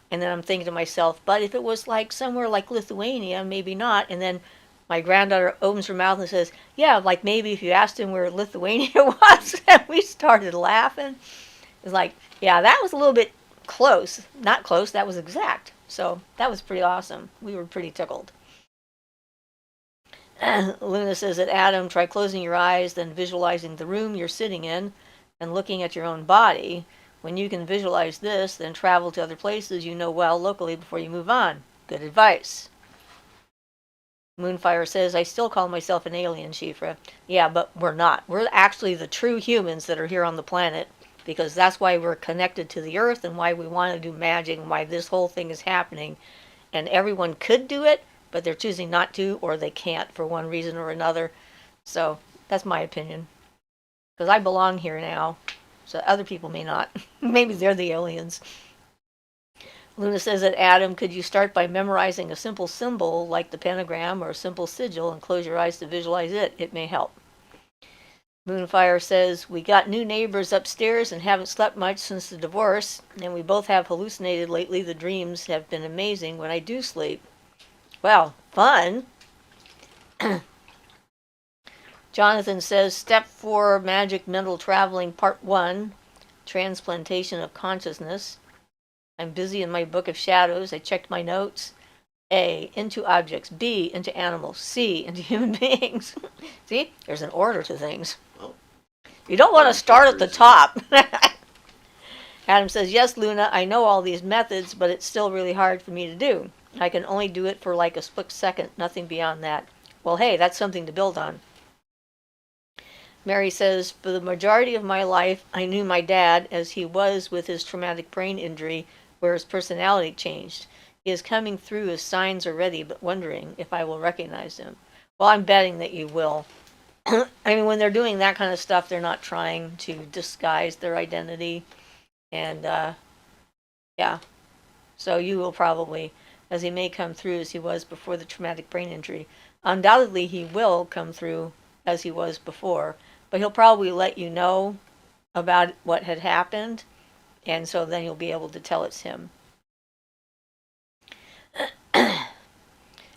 S1: And then I'm thinking to myself, but if it was like somewhere like Lithuania, maybe not. And then my granddaughter opens her mouth and says, yeah, like maybe if you asked him where Lithuania was. And we started laughing. It's like, yeah, that was a little bit close. Not close, that was exact. So that was pretty awesome. We were pretty tickled. Luna says that, Adam, try closing your eyes, then visualizing the room you're sitting in and looking at your own body. When you can visualize this, then travel to other places you know well locally before you move on. Good advice. Moonfire says, I still call myself an alien, Siofra. Yeah, but we're not. We're actually the true humans that are here on the planet, because that's why we're connected to the earth and why we want to do magic and why this whole thing is happening. And everyone could do it, but they're choosing not to, or they can't for one reason or another. So that's my opinion. Because I belong here now, so other people may not. Maybe they're the aliens. Luna says that, Adam, could you start by memorizing a simple symbol like the pentagram or a simple sigil and close your eyes to visualize it? It may help. Moonfire says, we got new neighbors upstairs and haven't slept much since the divorce, and we both have hallucinated lately. The dreams have been amazing when I do sleep. Wow, fun. Jonathan says, Step 4, Magic Mental Traveling, Part 1, Transplantation of Consciousness. I'm busy in my book of shadows. I checked my notes. A, into objects. B, into animals. C, into human beings. See, there's an order to things.
S2: Well,
S1: you don't want to start at the top. Adam says, yes, Luna, I know all these methods, but it's still really hard for me to do. I can only do it for like a split second, nothing beyond that. Well, hey, that's something to build on. Mary says, for the majority of my life, I knew my dad as he was with his traumatic brain injury, where his personality changed. He is coming through as signs already, but wondering if I will recognize him. Well, I'm betting that you will. I mean, when they're doing that kind of stuff, they're not trying to disguise their identity. And, yeah. So you will probably, as he may come through as he was before the traumatic brain injury. Undoubtedly, he will come through as he was before, but he'll probably let you know about what had happened, and so then you'll be able to tell it's him.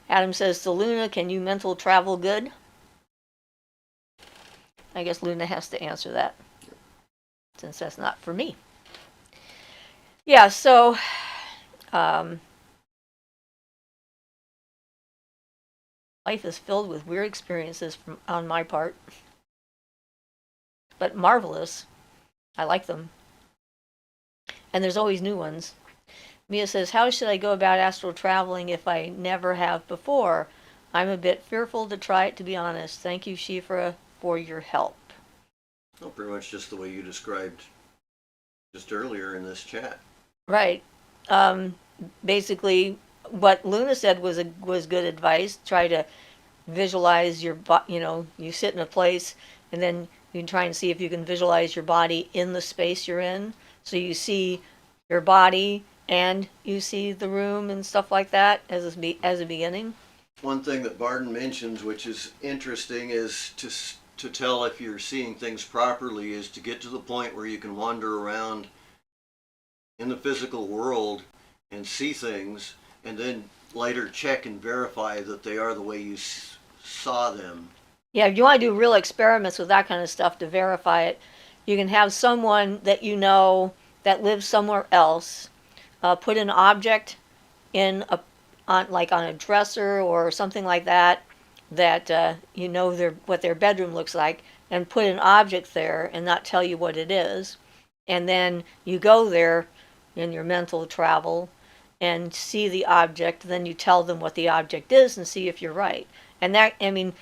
S1: Adam says to Luna, can you mental travel good? I guess Luna has to answer that, since that's not for me. Yeah, so life is filled with weird experiences on my part, but marvelous. I like them. And there's always new ones. Mia says, how should I go about astral traveling if I never have before? I'm a bit fearful to try it, to be honest. Thank you, Siofra, for your help.
S2: Well, pretty much just the way you described just earlier in this chat.
S1: Right. Basically, what Luna said was good advice. Try to visualize your you sit in a place, and then you can try and see if you can visualize your body in the space you're in. So you see your body and you see the room and stuff like that as a beginning.
S2: One thing that Barden mentions, which is interesting, is to tell if you're seeing things properly, is to get to the point where you can wander around in the physical world and see things, and then later check and verify that they are the way you saw them.
S1: Yeah, if you want to do real experiments with that kind of stuff to verify it, you can have someone that you know that lives somewhere else put an object in on a dresser or something like that you know what their bedroom looks like, and put an object there and not tell you what it is, and then you go there in your mental travel and see the object, then you tell them what the object is and see if you're right. And that, I mean,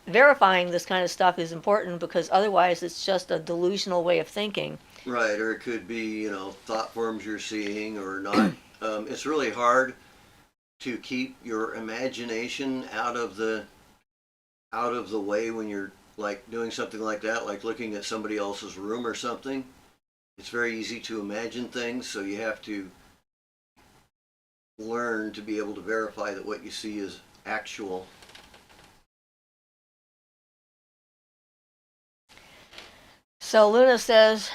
S1: verifying this kind of stuff is important, because otherwise it's just a delusional way of thinking.
S2: Right, or it could be, thought forms you're seeing or not. It's really hard to keep your imagination out of the way when you're like doing something like that, like looking at somebody else's room or something. It's very easy to imagine things, so you have to learn to be able to verify that what you see is actual.
S1: So Luna says,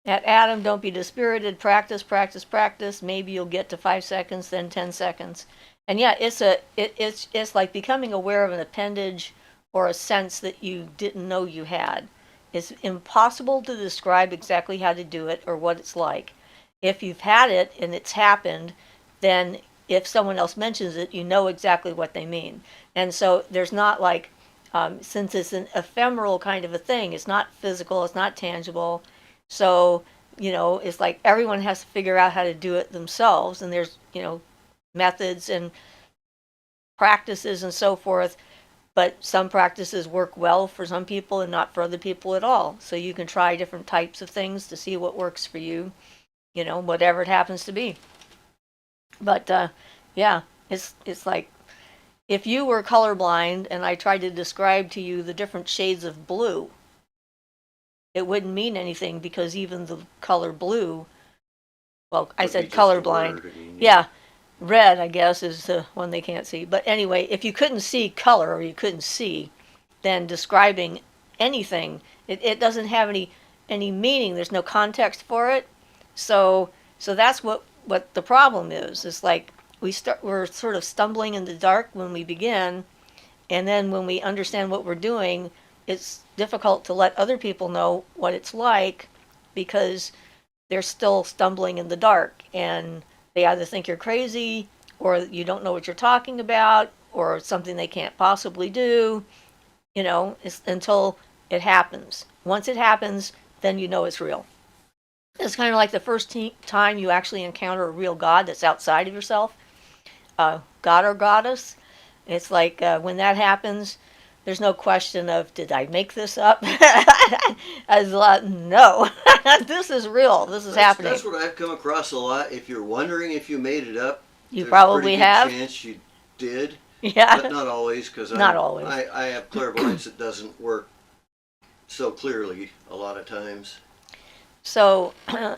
S1: at Adam, don't be dispirited, practice, practice, practice. Maybe you'll get to 5 seconds, then 10 seconds. And yeah, it's like becoming aware of an appendage or a sense that you didn't know you had. It's impossible to describe exactly how to do it or what it's like. If you've had it and it's happened, then if someone else mentions it, you know exactly what they mean. And so there's not like, since it's an ephemeral kind of a thing, it's not physical, it's not tangible. So, it's like everyone has to figure out how to do it themselves. And there's, methods and practices and so forth. But some practices work well for some people and not for other people at all. So you can try different types of things to see what works for you, whatever it happens to be. But yeah, it's like if you were colorblind and I tried to describe to you the different shades of blue, it wouldn't mean anything, because even the color blue, well, I said colorblind. Yeah, red, I guess, is the one they can't see. But anyway, if you couldn't see color, or you couldn't see, then describing anything, it doesn't have any meaning. There's no context for it. So that's what the problem is. It's like we're sort of stumbling in the dark when we begin, and then when we understand what we're doing, it's difficult to let other people know what it's like, because they're still stumbling in the dark, and they either think you're crazy, or you don't know what you're talking about, or something they can't possibly do, until it happens. Once it happens, then you know it's real. It's kind of like the first time you actually encounter a real God that's outside of yourself, God or goddess. It's like when that happens, there's no question of, did I make this up? I was like, no, this is real. This is happening.
S2: That's what I've come across a lot. If you're wondering if you made it up,
S1: you probably have.
S2: There's a pretty good chance you did.
S1: Yeah.
S2: But not always, because I have clairvoyance that doesn't work so clearly a lot of times.
S1: So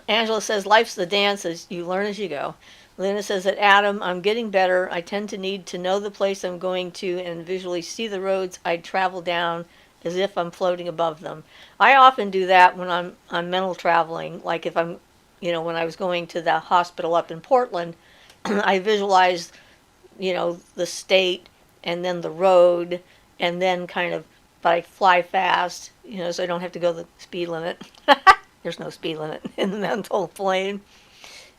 S1: Angela says, life's the dance, as you learn as you go. Luna says that Adam, I'm getting better. I tend to need to know the place I'm going to and visually see the roads I'd travel down as if I'm floating above them. I often do that when I'm mental traveling. Like if I'm, when I was going to the hospital up in Portland, I visualized, the state and then the road and then kind of, but I fly fast, so I don't have to go the speed limit. There's no speed limit in the mental plane.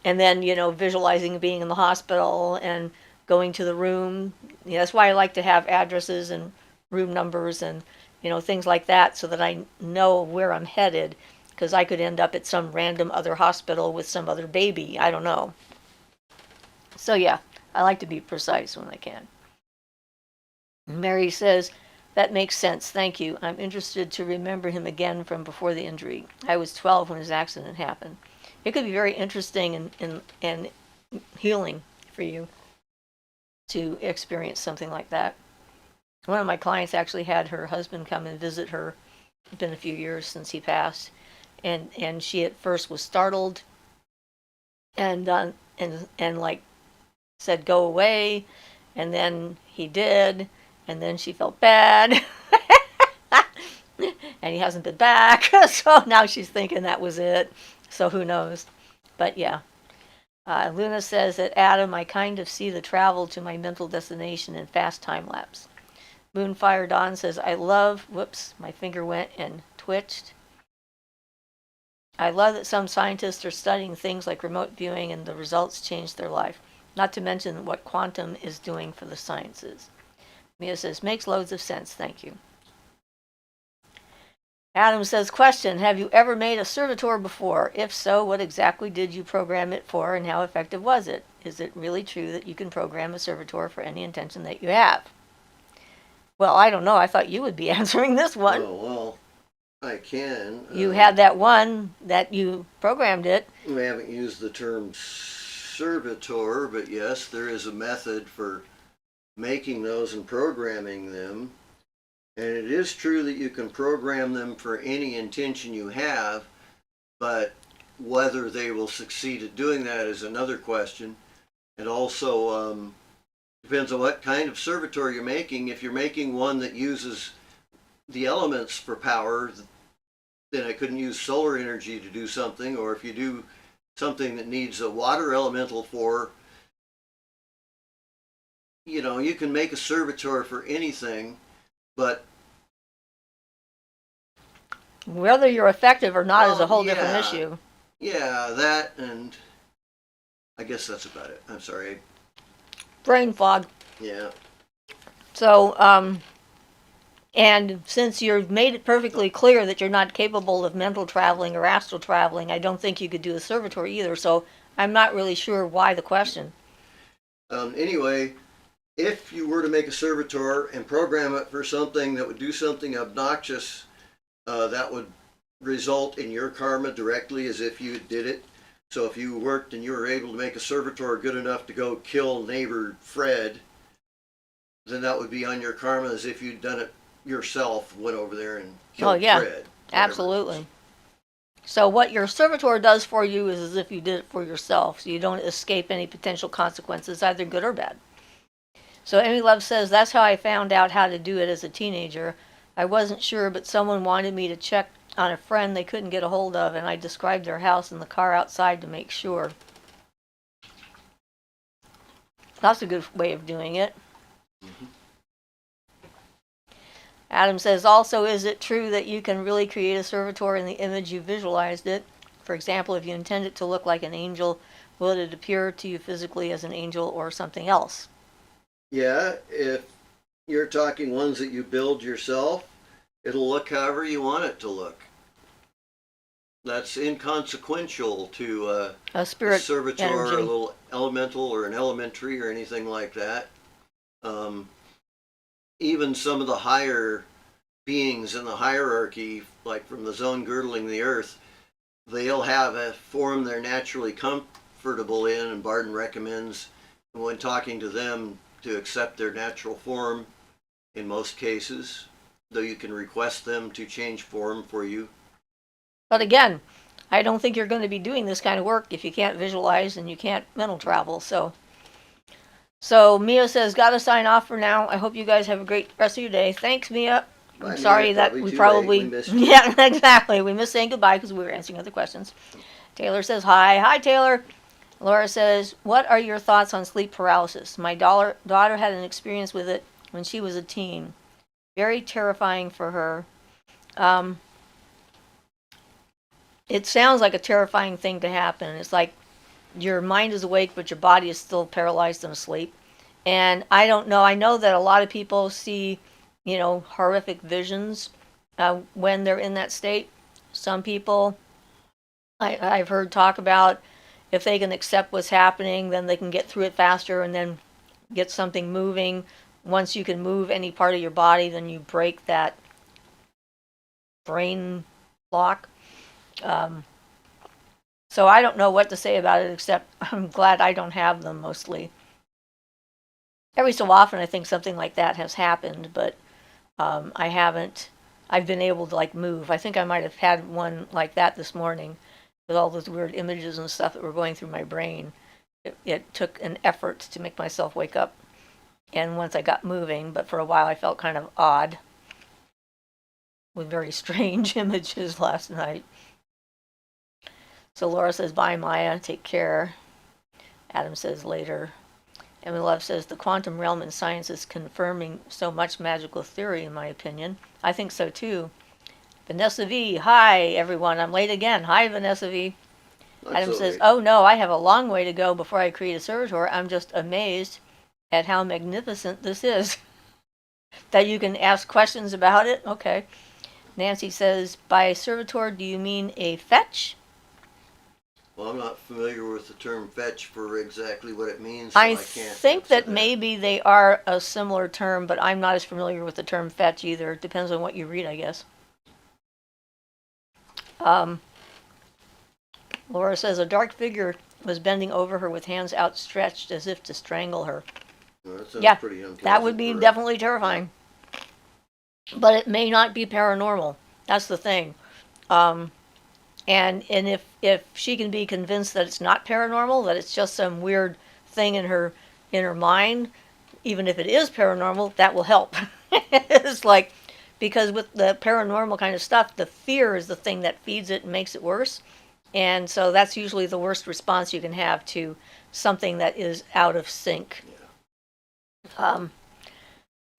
S1: And then, visualizing being in the hospital and going to the room. That's why I like to have addresses and room numbers and, things like that so that I know where I'm headed. Because I could end up at some random other hospital with some other baby. I don't know. So, yeah, I like to be precise when I can. Mary says, that makes sense. Thank you. I'm interested to remember him again from before the injury. I was 12 when his accident happened. It could be very interesting and healing for you to experience something like that. One of my clients actually had her husband come and visit her. It's been a few years since he passed, and she at first was startled and like said go away, and then he did, and then she felt bad. And he hasn't been back. So now she's thinking that was it. So who knows? But yeah. Luna says that Adam, I kind of see the travel to my mental destination in fast time lapse. Moonfire Dawn says, I love, whoops, my finger went and twitched. I love that some scientists are studying things like remote viewing and the results change their life. Not to mention what quantum is doing for the sciences. Mia says, makes loads of sense, thank you. Adam says, question, have you ever made a servitor before? If so, what exactly did you program it for and how effective was it? Is it really true that you can program a servitor for any intention that you have? Well, I don't know. I thought you would be answering this one.
S2: Oh, well, I can.
S1: You had that one that you programmed it.
S2: We haven't used the term servitor, but yes, there is a method for making those and programming them. And it is true that you can program them for any intention you have, but whether they will succeed at doing that is another question. It also depends on what kind of servitor you're making. If you're making one that uses the elements for power, then I couldn't use solar energy to do something. Or if you do something that needs a water elemental for, you can make a servitor for anything. But
S1: whether you're effective or not is a whole different issue.
S2: Yeah, that, and I guess that's about it. I'm sorry.
S1: Brain fog.
S2: Yeah.
S1: So, and since you've made it perfectly clear that you're not capable of mental traveling or astral traveling, I don't think you could do a servitor either. So I'm not really sure why the question.
S2: Anyway, if you were to make a servitor and program it for something that would do something obnoxious, that would result in your karma directly as if you did it. So if you worked and you were able to make a servitor good enough to go kill neighbor Fred, then that would be on your karma as if you'd done it yourself, went over there and killed Fred.
S1: Absolutely. So what your servitor does for you is as if you did it for yourself. So you don't escape any potential consequences, either good or bad. So Amy Love says, that's how I found out how to do it as a teenager. I wasn't sure, but someone wanted me to check on a friend they couldn't get a hold of, and I described their house and the car outside to make sure. That's a good way of doing it. Mm-hmm. Adam says, also, is it true that you can really create a servitor in the image you visualized it? For example, if you intend it to look like an angel, will it appear to you physically as an angel or something else?
S2: Yeah, if you're talking ones that you build yourself, it'll look however you want it to look. That's inconsequential to
S1: a spirit, a
S2: servitor,
S1: energy.
S2: or a little elemental or an elementary or anything like that. Even some of the higher beings in the hierarchy, like from the zone girdling the earth, they'll have a form they're naturally comfortable in, and Barden recommends when talking to them to accept their natural form in most cases, though you can request them to change form for you.
S1: But again, I don't think you're going to be doing this kind of work if you can't visualize and you can't mental travel. So Mia says, gotta sign off for now. I hope you guys have a great rest of your day. Thanks, Mia. I'm sorry that we probably yeah, exactly. We missed saying goodbye because we were answering other questions. Taylor says hi. Hi, Taylor. Laura says, what are your thoughts on sleep paralysis? My daughter had an experience with it when she was a teen. Very terrifying for her. It sounds like a terrifying thing to happen. It's like your mind is awake, but your body is still paralyzed and asleep. And I don't know. I know that a lot of people see, horrific visions when they're in that state. Some people, I've heard talk about if they can accept what's happening, then they can get through it faster and then get something moving. Once you can move any part of your body, then you break that brain block. So I don't know what to say about it, except I'm glad I don't have them mostly. Every so often I think something like that has happened, but I haven't. I've been able to move. I think I might have had one like that this morning with all those weird images and stuff that were going through my brain. It took an effort to make myself wake up. And once I got moving, but for a while I felt kind of odd with very strange images last night. So Laura says, bye, Maya. Take care. Adam says, later. Emily Love says, the quantum realm in science is confirming so much magical theory, in my opinion. I think so, too. Vanessa V. Hi, everyone. I'm late again. Hi, Vanessa V. Adam says, oh, no, I have a long way to go before I create a servitor. I'm just amazed at how magnificent this is. That you can ask questions about it? Okay. Nancy says, by servitor, do you mean a fetch?
S2: Well, I'm not familiar with the term fetch for exactly what it means.
S1: So I think that maybe they are a similar term, but I'm not as familiar with the term fetch either. It depends on what you read, I guess. Laura says, a dark figure was bending over her with hands outstretched as if to strangle her.
S2: Well, that
S1: that would be definitely terrifying. Yeah. But it may not be paranormal. That's the thing. And if she can be convinced that it's not paranormal, that it's just some weird thing in her mind, even if it is paranormal, that will help. It's like, because with the paranormal kind of stuff, the fear is the thing that feeds it and makes it worse. And so that's usually the worst response you can have to something that is out of sync. Yeah.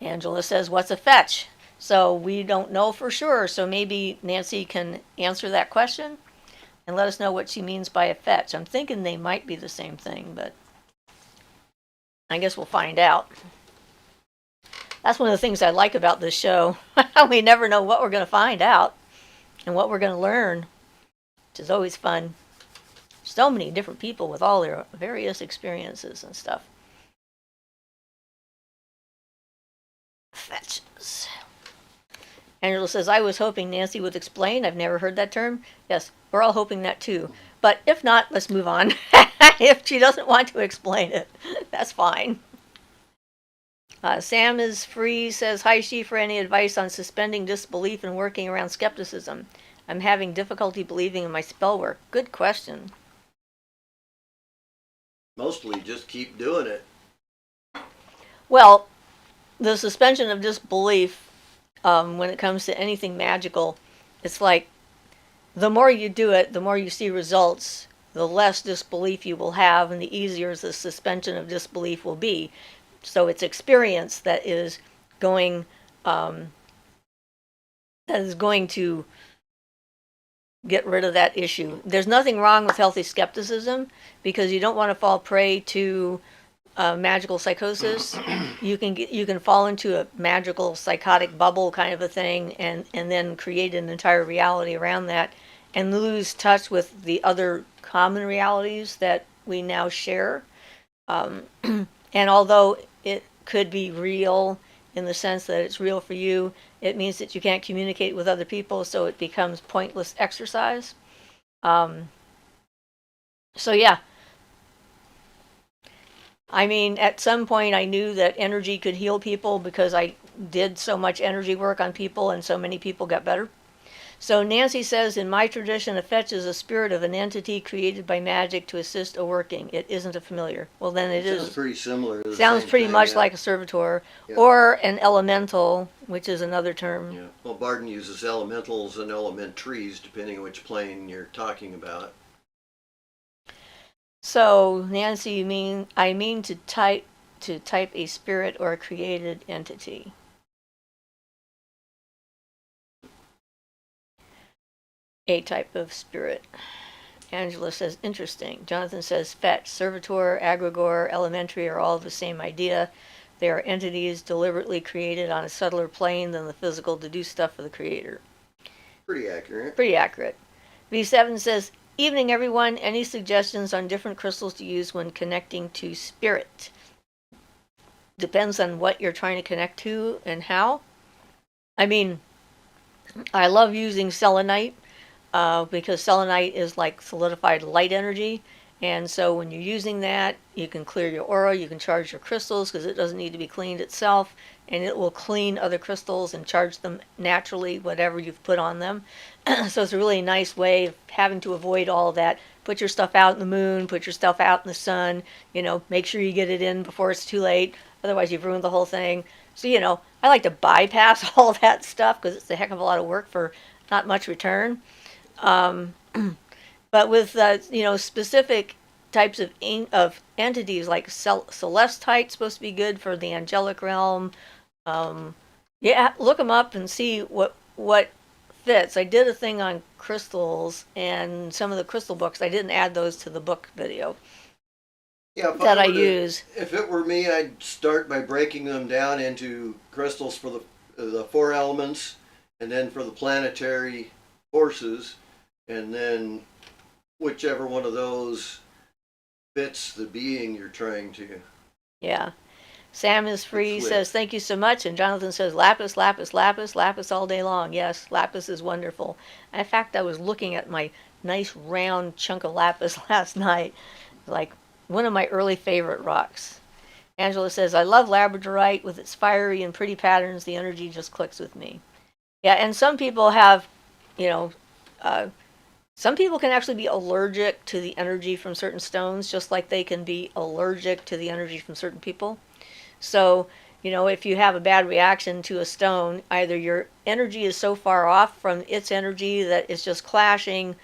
S1: Angela says, what's a fetch? So we don't know for sure. So maybe Nancy can answer that question and let us know what she means by a fetch. I'm thinking they might be the same thing, but I guess we'll find out. That's one of the things I like about this show. We never know what we're going to find out and what we're going to learn, which is always fun. So many different people with all their various experiences and stuff. Fetches. Angela says, I was hoping Nancy would explain. I've never heard that term. Yes, we're all hoping that too. But if not, let's move on. If she doesn't want to explain it, that's fine. Sam is free, says, hi, Siofra, any advice on suspending disbelief and working around skepticism? I'm having difficulty believing in my spell work. Good question.
S2: Mostly just keep doing it.
S1: Well, the suspension of disbelief, when it comes to anything magical, it's like the more you do it, the more you see results, the less disbelief you will have, and the easier the suspension of disbelief will be. So it's experience that is going to get rid of that issue. There's nothing wrong with healthy skepticism, because you don't want to fall prey to magical psychosis. You can fall into a magical psychotic bubble kind of a thing, and then create an entire reality around that, and lose touch with the other common realities that we now share. And although it could be real in the sense that it's real for you, it means that you can't communicate with other people, so it becomes pointless exercise. So yeah. I mean, at some point I knew that energy could heal people because I did so much energy work on people and so many people got better. So Nancy says, in my tradition, a fetch is a spirit of an entity created by magic to assist a working. It isn't a familiar. Well, then it
S2: Sounds
S1: is.
S2: pretty similar to the
S1: Sounds
S2: same
S1: pretty
S2: thing,
S1: much
S2: yeah.
S1: like a servitor,
S2: Yeah.
S1: or an elemental, which is another term.
S2: Yeah. Well, Barden uses elementals and elementaries depending on which plane you're talking about.
S1: So Nancy, I mean to type a spirit or a created entity. A type of spirit. Angela says, interesting. Jonathan says, fetch, servitor, agregor, elementary are all the same idea. They are entities deliberately created on a subtler plane than the physical to do stuff for the creator.
S2: Pretty accurate.
S1: Pretty accurate. V7 says, evening everyone. Any suggestions on different crystals to use when connecting to spirit? Depends on what you're trying to connect to and how. I mean, I love using selenite because selenite is like solidified light energy. And so when you're using that, you can clear your aura, you can charge your crystals because it doesn't need to be cleaned itself, and it will clean other crystals and charge them naturally, whatever you've put on them. So it's a really nice way of having to avoid all of that. Put your stuff out in the moon, put your stuff out in the sun, make sure you get it in before it's too late. Otherwise, you've ruined the whole thing. So, I like to bypass all that stuff because it's a heck of a lot of work for not much return. But with specific types of entities like celestite supposed to be good for the angelic realm. Yeah, look them up and see what fits. I did a thing on crystals and some of the crystal books. I didn't add those to the book video.
S2: Yeah,
S1: that I use.
S2: If it were me, I'd start by breaking them down into crystals for the four elements, and then for the planetary forces, and then whichever one of those fits the being you're trying to.
S1: Yeah. Sam is free, says thank you so much, and Jonathan says lapis, lapis, lapis, lapis all day long. Yes, lapis is wonderful. In fact, I was looking at my nice round chunk of lapis last night, like one of my early favorite rocks. Angela says, I love labradorite with its fiery and pretty patterns. The energy just clicks with me. Yeah, and some people have, some people can actually be allergic to the energy from certain stones, just like they can be allergic to the energy from certain people. So, if you have a bad reaction to a stone, either your energy is so far off from its energy that it's just clashing,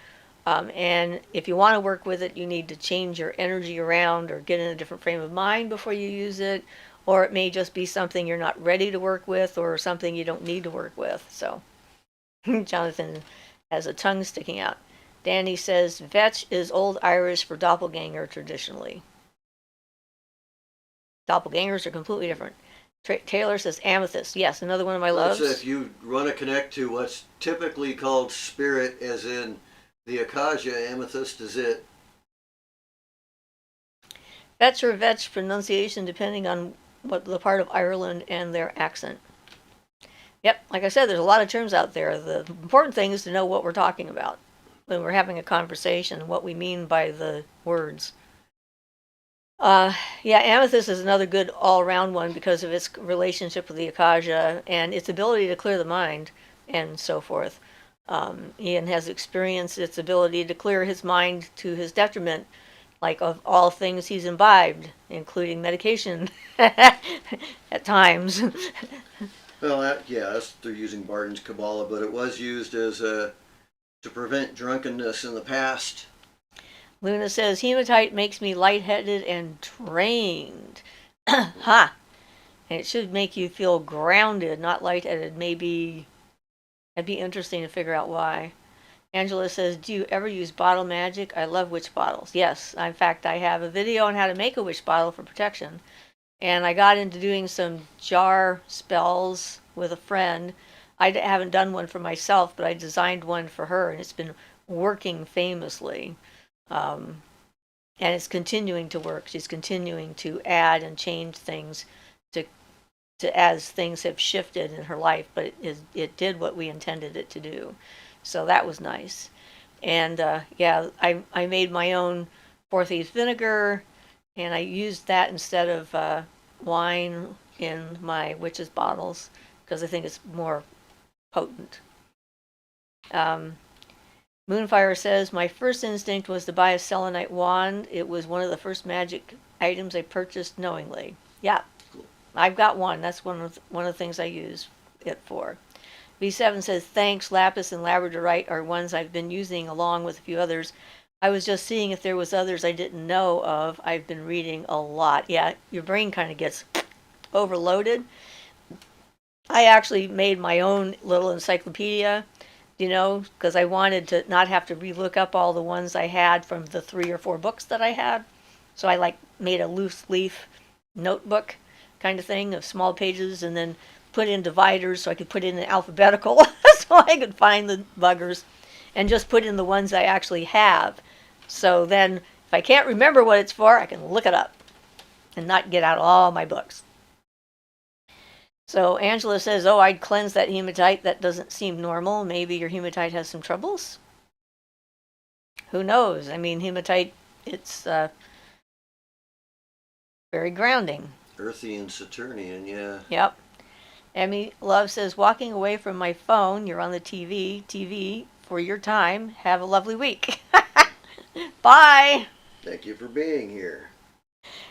S1: and if you want to work with it, you need to change your energy around or get in a different frame of mind before you use it, or it may just be something you're not ready to work with or something you don't need to work with. So, Jonathan has a tongue sticking out. Danny says, vetch is Old Irish for doppelganger traditionally. Doppelgangers are completely different. Taylor says amethyst. Yes, another one of my loves.
S2: If you want to connect to what's typically called spirit, as in the acacia, amethyst is it.
S1: Vetch or vetch pronunciation depending on what the part of Ireland and their accent. Yep, like I said, there's a lot of terms out there. The important thing is to know what we're talking about when we're having a conversation, what we mean by the words. Yeah, amethyst is another good all-around one because of its relationship with the acacia and its ability to clear the mind and so forth. Ian has experienced its ability to clear his mind to his detriment, like of all things he's imbibed, including medication at times.
S2: Well, they're using Barden's Kabbalah, but it was used as to prevent drunkenness in the past.
S1: Luna says, hematite makes me lightheaded and drained. Ha! And it should make you feel grounded, not lightheaded. Maybe it'd be interesting to figure out why. Angela says, do you ever use bottle magic? I love witch bottles. Yes, in fact, I have a video on how to make a witch bottle for protection. And I got into doing some jar spells with a friend. I haven't done one for myself, but I designed one for her, and it's been working famously. And it's continuing to work. She's continuing to add and change things to as things have shifted in her life, but it did what we intended it to do. So that was nice. And yeah, I made my own 4th vinegar, and I used that instead of wine in my witch's bottles because I think it's more potent. Um, Moonfire says, my first instinct was to buy a selenite wand. It was one of the first magic items I purchased knowingly. Yeah,
S2: Cool.
S1: I've got one. That's one of the things I use it for. V7 says, thanks, lapis and labradorite are ones I've been using along with a few others. I was just seeing if there was others I didn't know of. I've been reading a lot. Yeah, your brain kind of gets overloaded. I actually made my own little encyclopedia, because I wanted to not have to relook up all the ones I had from the 3 or 4 books that I had. So I made a loose leaf notebook kind of thing of small pages and then put in dividers so I could put in alphabetical so I could find the buggers and just put in the ones I actually have. So then if I can't remember what it's for, I can look it up and not get out all my books. So Angela says, oh, I'd cleanse that hematite. That doesn't seem normal. Maybe your hematite has some troubles? Who knows? I mean, hematite, it's very grounding.
S2: Earthy and Saturnian, yeah.
S1: Yep. Emmy Love says, walking away from my phone, you're on the TV for your time. Have a lovely week. Bye.
S2: Thank you for being here.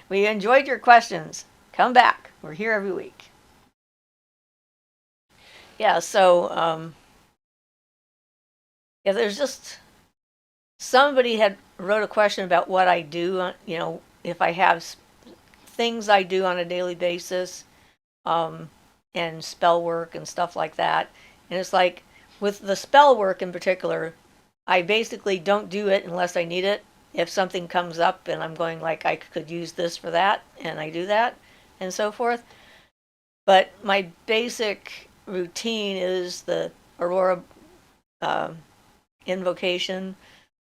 S1: We enjoyed your questions. Come back. We're here every week. Yeah, so, there's just, somebody had wrote a question about what I do, if I have things I do on a daily basis, and spell work and stuff like that. And it's like, with the spell work in particular, I basically don't do it unless I need it. If something comes up and I'm going like, I could use this for that, and I do that, and so forth. But my basic routine is the Aurora invocation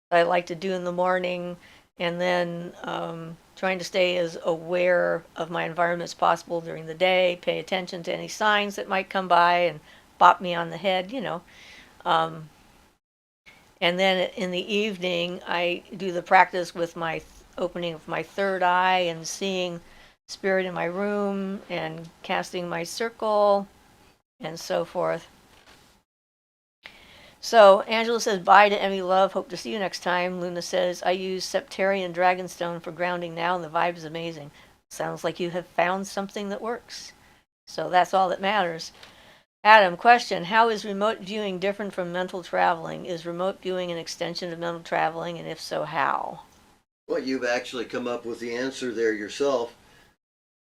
S1: that I like to do in the morning, and then trying to stay as aware of my environment as possible during the day, pay attention to any signs that might come by and bop me on the head, and then in the evening, I do the practice with my opening of my third eye and seeing spirit in my room and casting my circle and so forth. So Angela says, bye to Emmy Love. Hope to see you next time. Luna says, I use Septarian Dragonstone for grounding now, and the vibe is amazing. Sounds like you have found something that works. So that's all that matters. Adam, question, how is remote viewing different from mental traveling? Is remote viewing an extension of mental traveling, and if so, how?
S2: Well, you've actually come up with the answer there yourself.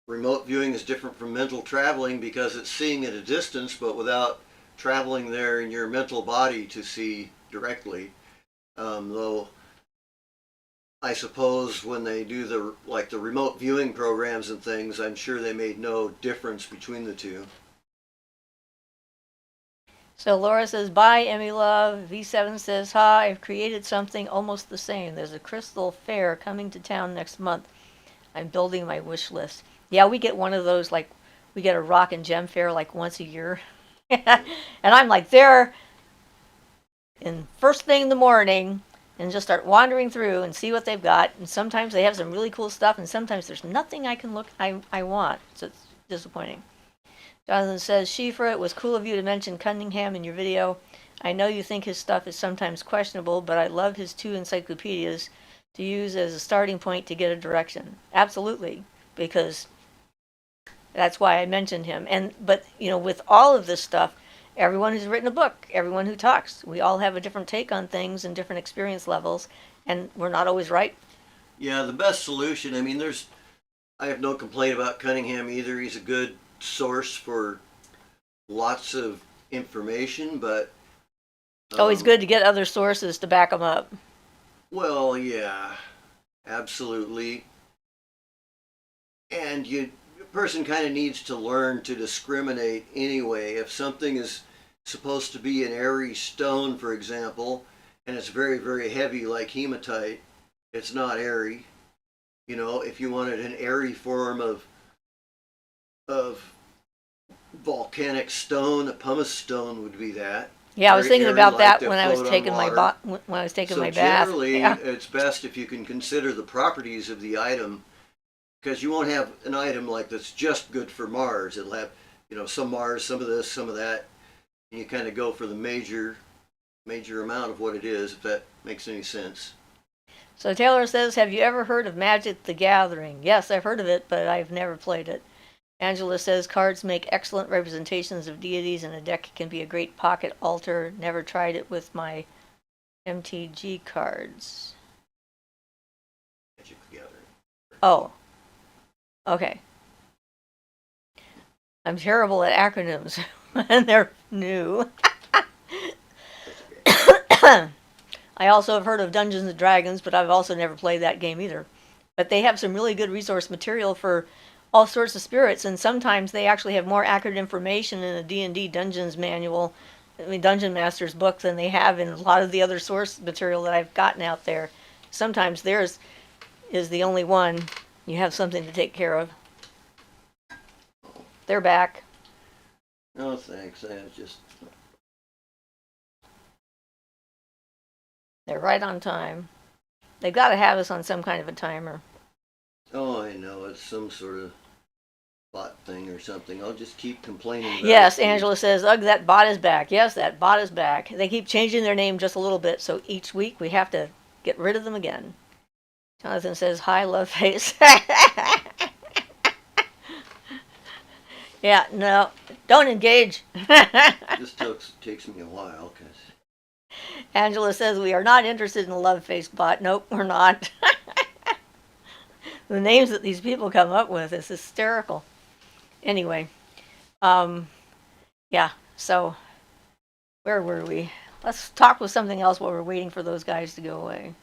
S2: Remote viewing is different from mental traveling because it's seeing at a distance, but without traveling there in your mental body to see directly. Though I suppose when they do the remote viewing programs and things, I'm sure they made no difference between the two.
S1: So Laura says, bye, Emmy Love. V7 says, hi, I've created something almost the same. There's a crystal fair coming to town next month. I'm building my wish list. Yeah, we get one of those, we get a rock and gem fair once a year. And I'm there in first thing in the morning and just start wandering through and see what they've got. And sometimes they have some really cool stuff, and sometimes there's nothing I want. So it's disappointing. Jonathan says, Siofra, it was cool of you to mention Cunningham in your video. I know you think his stuff is sometimes questionable, but I love his 2 encyclopedias to use as a starting point to get a direction. Absolutely, because that's why I mentioned him. But with all of this stuff, everyone who's written a book, everyone who talks, we all have a different take on things and different experience levels, and we're not always right.
S2: Yeah, the best solution, I have no complaint about Cunningham either. He's a good source for lots of information, but
S1: Always good to get other sources to back them up.
S2: Well, yeah, absolutely. And a person kind of needs to learn to discriminate anyway. If something is supposed to be an airy stone, for example, and it's very, very heavy like hematite, it's not airy. If you wanted an airy form of volcanic stone, a pumice stone would be that.
S1: Yeah, I was
S2: Very
S1: thinking
S2: airy,
S1: about
S2: like
S1: that
S2: to
S1: when I was
S2: float on
S1: taking
S2: water.
S1: my bath.
S2: Generally,
S1: Yeah.
S2: it's best if you can consider the properties of the item, because you won't have an item that's just good for Mars. It'll have, some Mars, some of this, some of that, and you kind of go for the major major amount of what it is, if that makes any sense.
S1: So Taylor says, have you ever heard of Magic the Gathering? Yes, I've heard of it, but I've never played it. Angela says, cards make excellent representations of deities, and a deck can be a great pocket altar. Never tried it with my MTG cards.
S2: Magic the Gathering.
S1: Oh. Okay. I'm terrible at acronyms when they're new. I also have heard of Dungeons and Dragons, but I've also never played that game either. But they have some really good resource material for all sorts of spirits, and sometimes they actually have more accurate information in a D&D Dungeons manual, I mean Dungeon Master's book, than they have in a lot of the other source material that I've gotten out there. Sometimes theirs is the only one. You have something to take care of. They're back.
S2: No, thanks. I just...
S1: They're right on time. They've got to have us on some kind of a timer.
S2: Oh, I know. It's some sort of bot thing or something. I'll just keep complaining about
S1: Yes,
S2: it.
S1: Angela says, ugh, that bot is back. Yes, that bot is back. They keep changing their name just a little bit, so each week we have to get rid of them again. Jonathan says, hi, love face. Yeah, no, don't engage.
S2: It just takes me a while, because...
S1: Angela says, we are not interested in a love face bot. Nope, we're not. The names that these people come up with is hysterical. Anyway, yeah, so where were we? Let's talk with something else while we're waiting for those guys to go away.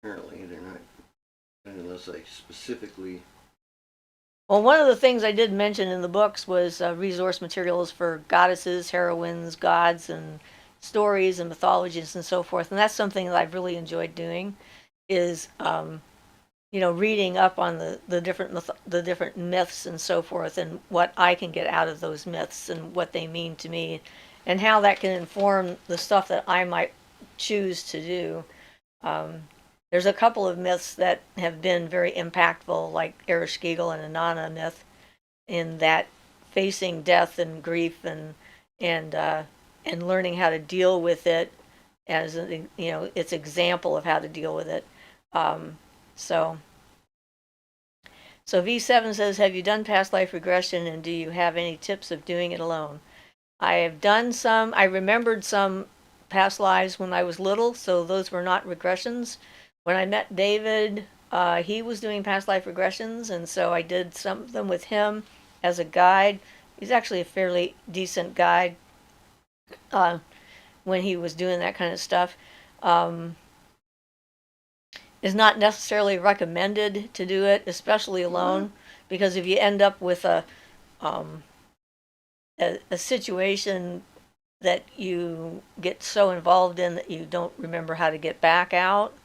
S2: Apparently they're not, unless I specifically...
S1: Well, one of the things I did mention in the books was resource materials for goddesses, heroines, gods, and stories and mythologies and so forth. And that's something that I've really enjoyed doing, is reading up on the different myths and so forth, and what I can get out of those myths and what they mean to me, and how that can inform the stuff that I might choose to do. There's a couple of myths that have been very impactful, like Ereshkigal and Inanna myth, in that facing death and grief and learning how to deal with it, as its example of how to deal with it. So V7 says, have you done past life regression, and do you have any tips of doing it alone? I have done some. I remembered some past lives when I was little, so those were not regressions. When I met David, he was doing past life regressions, and so I did some of them with him as a guide. He's actually a fairly decent guide when he was doing that kind of stuff. Is not necessarily recommended to do it, especially alone, because if you end up with a situation that you get so involved in that you don't remember how to get back out.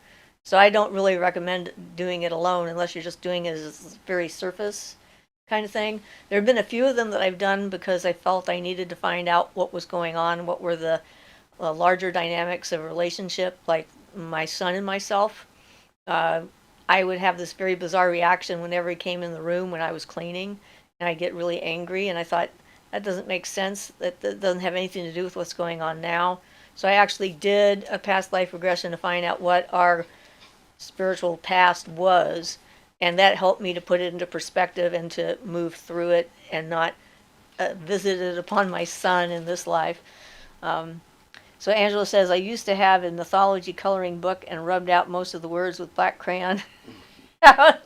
S1: So I don't really recommend doing it alone unless you're just doing it as very surface kind of thing. There have been a few of them that I've done because I felt I needed to find out what was going on, what were the larger dynamics of a relationship, like my son and myself. I would have this very bizarre reaction whenever he came in the room when I was cleaning, and I'd get really angry, and I thought, that doesn't make sense. That doesn't have anything to do with what's going on now. So I actually did a past life regression to find out what our spiritual past was, and that helped me to put it into perspective and to move through it and not visit it upon my son in this life. So Angela says, I used to have a mythology coloring book and rubbed out most of the words with black crayon.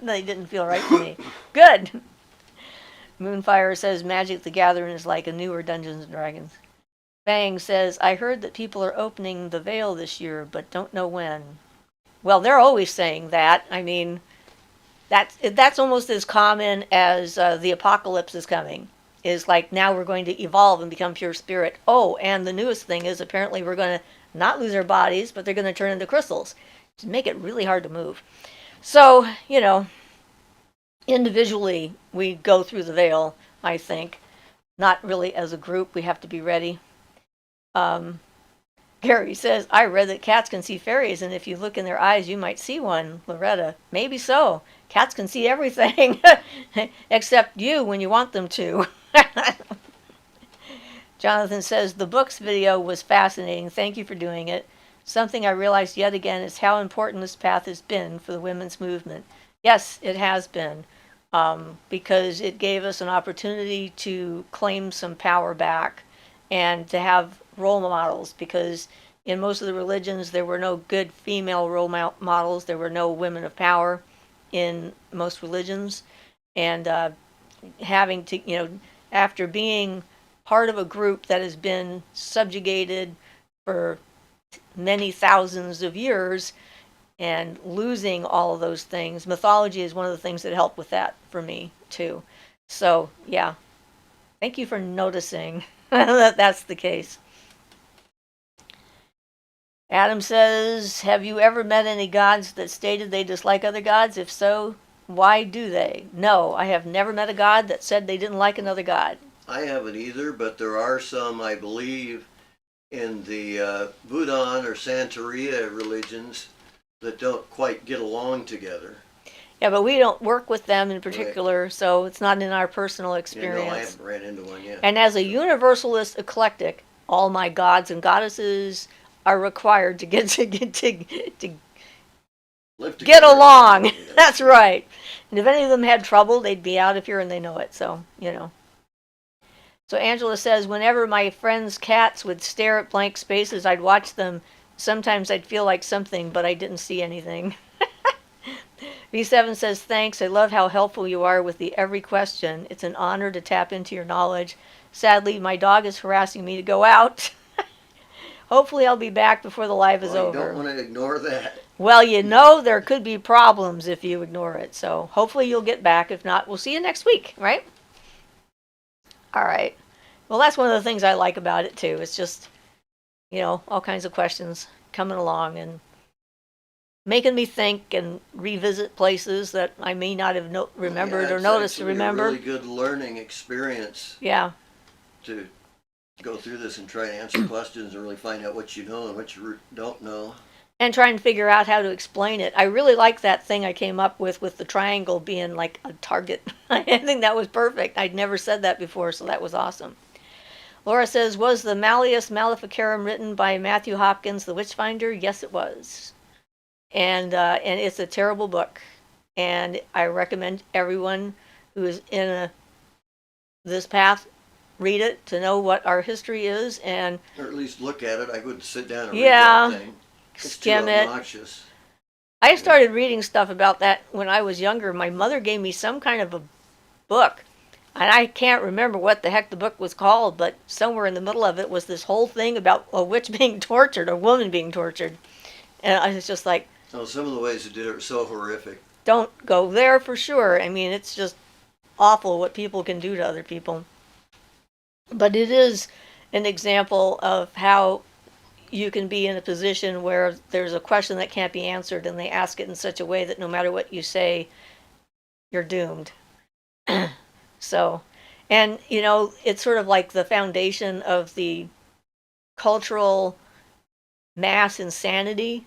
S1: They didn't feel right to me. Good. Moonfire says, Magic the Gathering is like a newer Dungeons and Dragons. Fang says, I heard that people are opening the veil this year, but don't know when. Well, they're always saying that. I mean, that's almost as common as the apocalypse is coming. Is like, now we're going to evolve and become pure spirit. Oh, and the newest thing is apparently we're going to not lose our bodies, but they're going to turn into crystals to make it really hard to move. So, individually we go through the veil, I think. Not really as a group. We have to be ready. Gary says, I read that cats can see fairies, and if you look in their eyes, you might see one. Loretta, maybe so. Cats can see everything, except you when you want them to. Jonathan says, the books video was fascinating. Thank you for doing it. Something I realized yet again is how important this path has been for the women's movement. Yes, it has been, because it gave us an opportunity to claim some power back and to have role models, because in most of the religions there were no good female role models. There were no women of power in most religions. And having to, after being part of a group that has been subjugated for many thousands of years and losing all of those things, mythology is one of the things that helped with that for me too. So yeah, thank you for noticing that that's the case. Adam says, have you ever met any gods that stated they dislike other gods? If so, why do they? No, I have never met a god that said they didn't like another god.
S2: I haven't either, but there are some, I believe, in the Buddhan or Santeria religions that don't quite get along together.
S1: Yeah, but we don't work with them in particular, right. So it's not in our personal experience.
S2: Yeah, no, I haven't ran into one yet.
S1: And as a universalist eclectic, all my gods and goddesses are required to get along. That's right. And if any of them had trouble, they'd be out of here, and they know it. So, So Angela says, whenever my friends' cats would stare at blank spaces, I'd watch them. Sometimes I'd feel like something, but I didn't see anything. V7 says, thanks. I love how helpful you are with the every question. It's an honor to tap into your knowledge. Sadly, my dog is harassing me to go out. Hopefully I'll be back before the live is over.
S2: You don't want to ignore that.
S1: Well, there could be problems if you ignore it. So hopefully you'll get back. If not, we'll see you next week, right? All right. Well, that's one of the things I like about it, too. It's just, all kinds of questions coming along and making me think and revisit places that I may not have remembered or noticed to remember.
S2: It's a really good learning experience.
S1: Yeah.
S2: To go through this and try to answer questions and really find out what you know and what you don't know.
S1: And try and figure out how to explain it. I really like that thing I came up with the triangle being like a target. I think that was perfect. I'd never said that before, so that was awesome. Laura says, was the Malleus Maleficarum written by Matthew Hopkins, the Witchfinder? Yes, it was. And it's a terrible book. And I recommend everyone who is in this path read it to know what our history is, and
S2: or at least look at it. I wouldn't sit down and read that thing. It's
S1: skim
S2: too obnoxious.
S1: I started reading stuff about that when I was younger. My mother gave me some kind of a book, and I can't remember what the heck the book was called, but somewhere in the middle of it was this whole thing about a witch being tortured, a woman being tortured. And I was just like,
S2: oh, some of the ways it did it were so horrific.
S1: Don't go there for sure. I mean, it's just awful what people can do to other people. But it is an example of how you can be in a position where there's a question that can't be answered, and they ask it in such a way that no matter what you say, you're doomed. So, and it's sort of like the foundation of the cultural mass insanity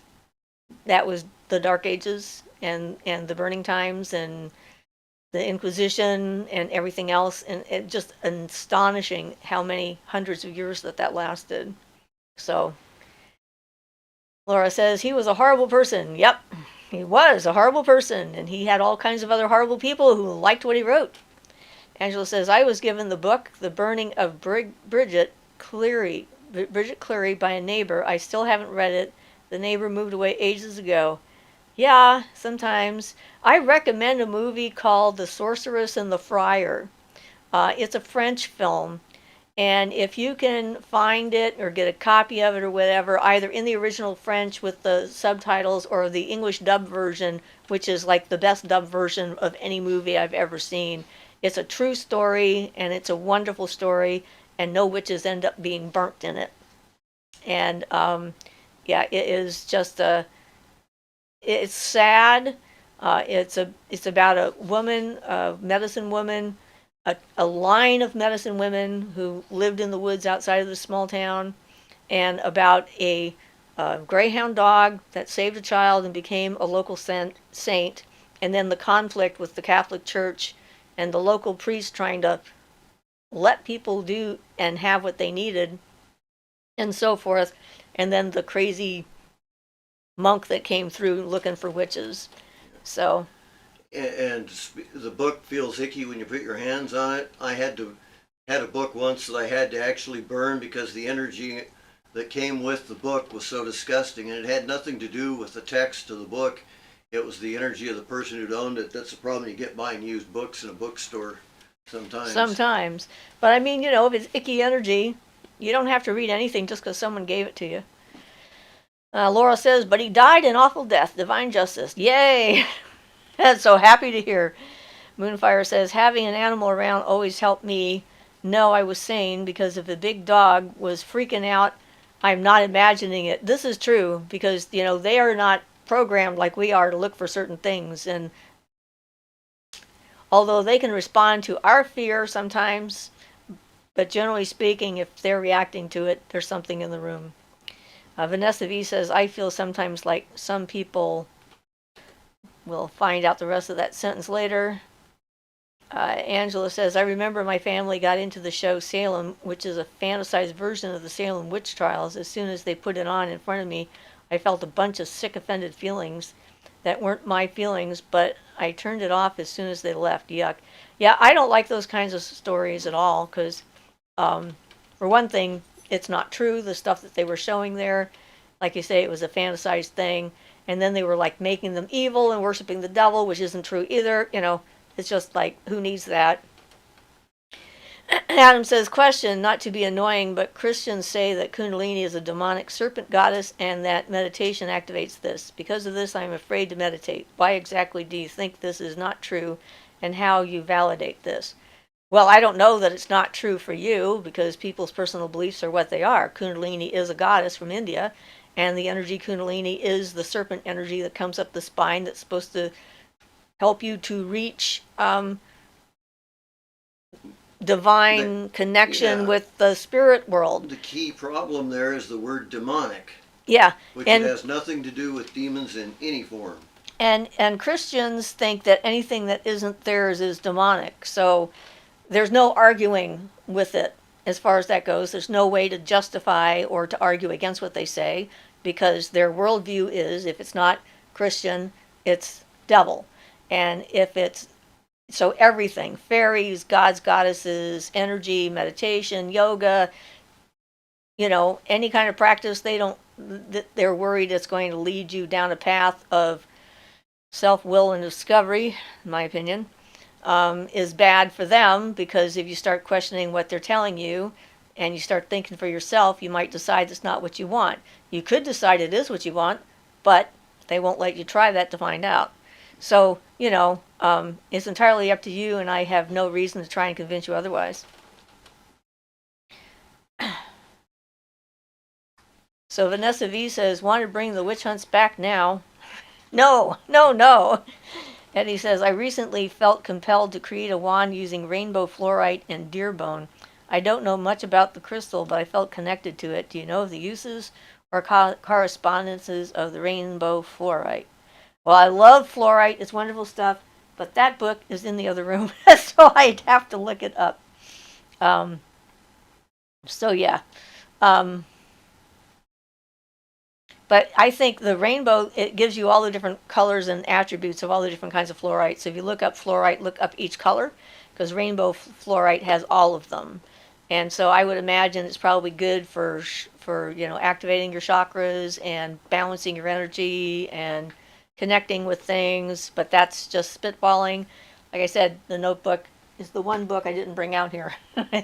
S1: that was the Dark Ages and the Burning Times and the Inquisition and everything else, and it just astonishing how many hundreds of years that lasted. So Laura says, he was a horrible person. Yep, he was a horrible person, and he had all kinds of other horrible people who liked what he wrote. Angela says, I was given the book The Burning of Bridget Cleary by a neighbor. I still haven't read it. The neighbor moved away ages ago. Yeah, sometimes. I recommend a movie called The Sorceress and the Friar. It's a French film, and if you can find it or get a copy of it or whatever, either in the original French with the subtitles or the English dub version, which is like the best dub version of any movie I've ever seen. It's a true story, and it's a wonderful story, and no witches end up being burnt in it. And it is just it's sad. It's about a woman, a medicine woman, a line of medicine women who lived in the woods outside of the small town, and about a greyhound dog that saved a child and became a local saint, and then the conflict with the Catholic Church and the local priest trying to let people do and have what they needed and so forth. And then the crazy monk that came through looking for witches. So,
S2: And the book feels icky when you put your hands on it. I had a book once that I had to actually burn because the energy that came with the book was so disgusting, and it had nothing to do with the text of the book. It was the energy of the person who'd owned it. That's the problem you get buying used books in a bookstore sometimes.
S1: But I mean, if it's icky energy, you don't have to read anything just because someone gave it to you. Laura says, but he died an awful death, divine justice. Yay! That's so happy to hear. Moonfire says, having an animal around always helped me know I was sane, because if a big dog was freaking out, I'm not imagining it. This is true, because, they are not programmed like we are to look for certain things. And although they can respond to our fear sometimes, but generally speaking, if they're reacting to it, there's something in the room. Vanessa V says, I feel sometimes like some people. We'll find out the rest of that sentence later. Angela says, I remember my family got into the show Salem, which is a fantasized version of the Salem witch trials. As soon as they put it on in front of me, I felt a bunch of sick, offended feelings that weren't my feelings, but I turned it off as soon as they left. Yuck. Yeah, I don't like those kinds of stories at all, because, for one thing, it's not true, the stuff that they were showing there. Like you say, it was a fantasized thing. And then they were like making them evil and worshiping the devil, which isn't true either. It's just like, who needs that? Adam says, question, not to be annoying, but Christians say that Kundalini is a demonic serpent goddess and that meditation activates this. Because of this, I'm afraid to meditate. Why exactly do you think this is not true, and how you validate this? Well, I don't know that it's not true for you, because people's personal beliefs are what they are. Kundalini is a goddess from India, and the energy Kundalini is the serpent energy that comes up the spine that's supposed to help you to reach divine connection with the spirit world.
S2: The key problem there is the word demonic.
S1: Yeah.
S2: Which it has nothing to do with demons in any form.
S1: And Christians think that anything that isn't theirs is demonic. So there's no arguing with it as far as that goes. There's no way to justify or to argue against what they say, because their worldview is, if it's not Christian, it's devil. And if it's, so everything, fairies, gods, goddesses, energy, meditation, yoga, any kind of practice, they're worried it's going to lead you down a path of self-will and discovery, in my opinion, is bad for them, because if you start questioning what they're telling you and you start thinking for yourself, you might decide it's not what you want. You could decide it is what you want, but they won't let you try that to find out. So, it's entirely up to you, and I have no reason to try and convince you otherwise. So Vanessa V says, want to bring the witch hunts back now. No. Eddie says, I recently felt compelled to create a wand using rainbow fluorite and deer bone. I don't know much about the crystal, but I felt connected to it. Do you know of the uses or correspondences of the rainbow fluorite? Well, I love fluorite. It's wonderful stuff. But that book is in the other room, so I'd have to look it up. So, yeah. But I think the rainbow, it gives you all the different colors and attributes of all the different kinds of fluorite. So if you look up fluorite, look up each color, because rainbow fluorite has all of them. And so I would imagine it's probably good for activating your chakras and balancing your energy and connecting with things. But that's just spitballing. Like I said, the notebook is the one book I didn't bring out here.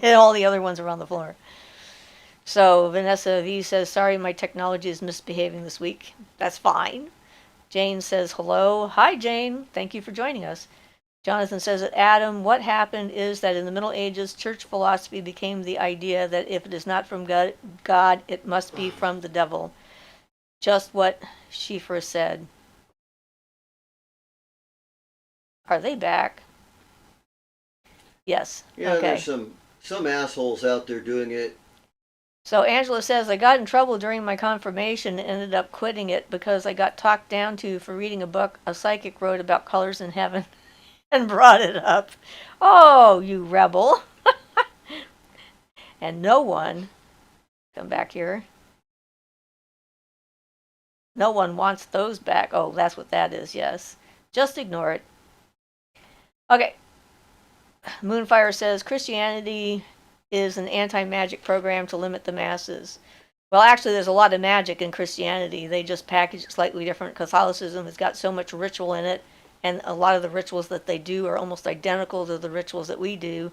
S1: All the other ones are on the floor. So Vanessa V says, sorry, my technology is misbehaving this week. That's fine. Jane says, hello. Hi, Jane. Thank you for joining us. Jonathan says that, Adam, what happened is that in the Middle Ages, church philosophy became the idea that if it is not from God, it must be from the devil. Just what Siofra said. Are they back? Yes.
S2: Yeah,
S1: okay.
S2: There's some assholes out there doing it.
S1: So Angela says, I got in trouble during my confirmation and ended up quitting it because I got talked down to for reading a book a psychic wrote about colors in heaven and brought it up. Oh, you rebel. And no one, come back here, no one wants those back. Oh, that's what that is, yes. Just ignore it. Okay. Moonfire says Christianity is an anti-magic program to limit the masses. Well, actually, there's a lot of magic in Christianity. They just package it slightly different. Catholicism has got so much ritual in it, and a lot of the rituals that they do are almost identical to the rituals that we do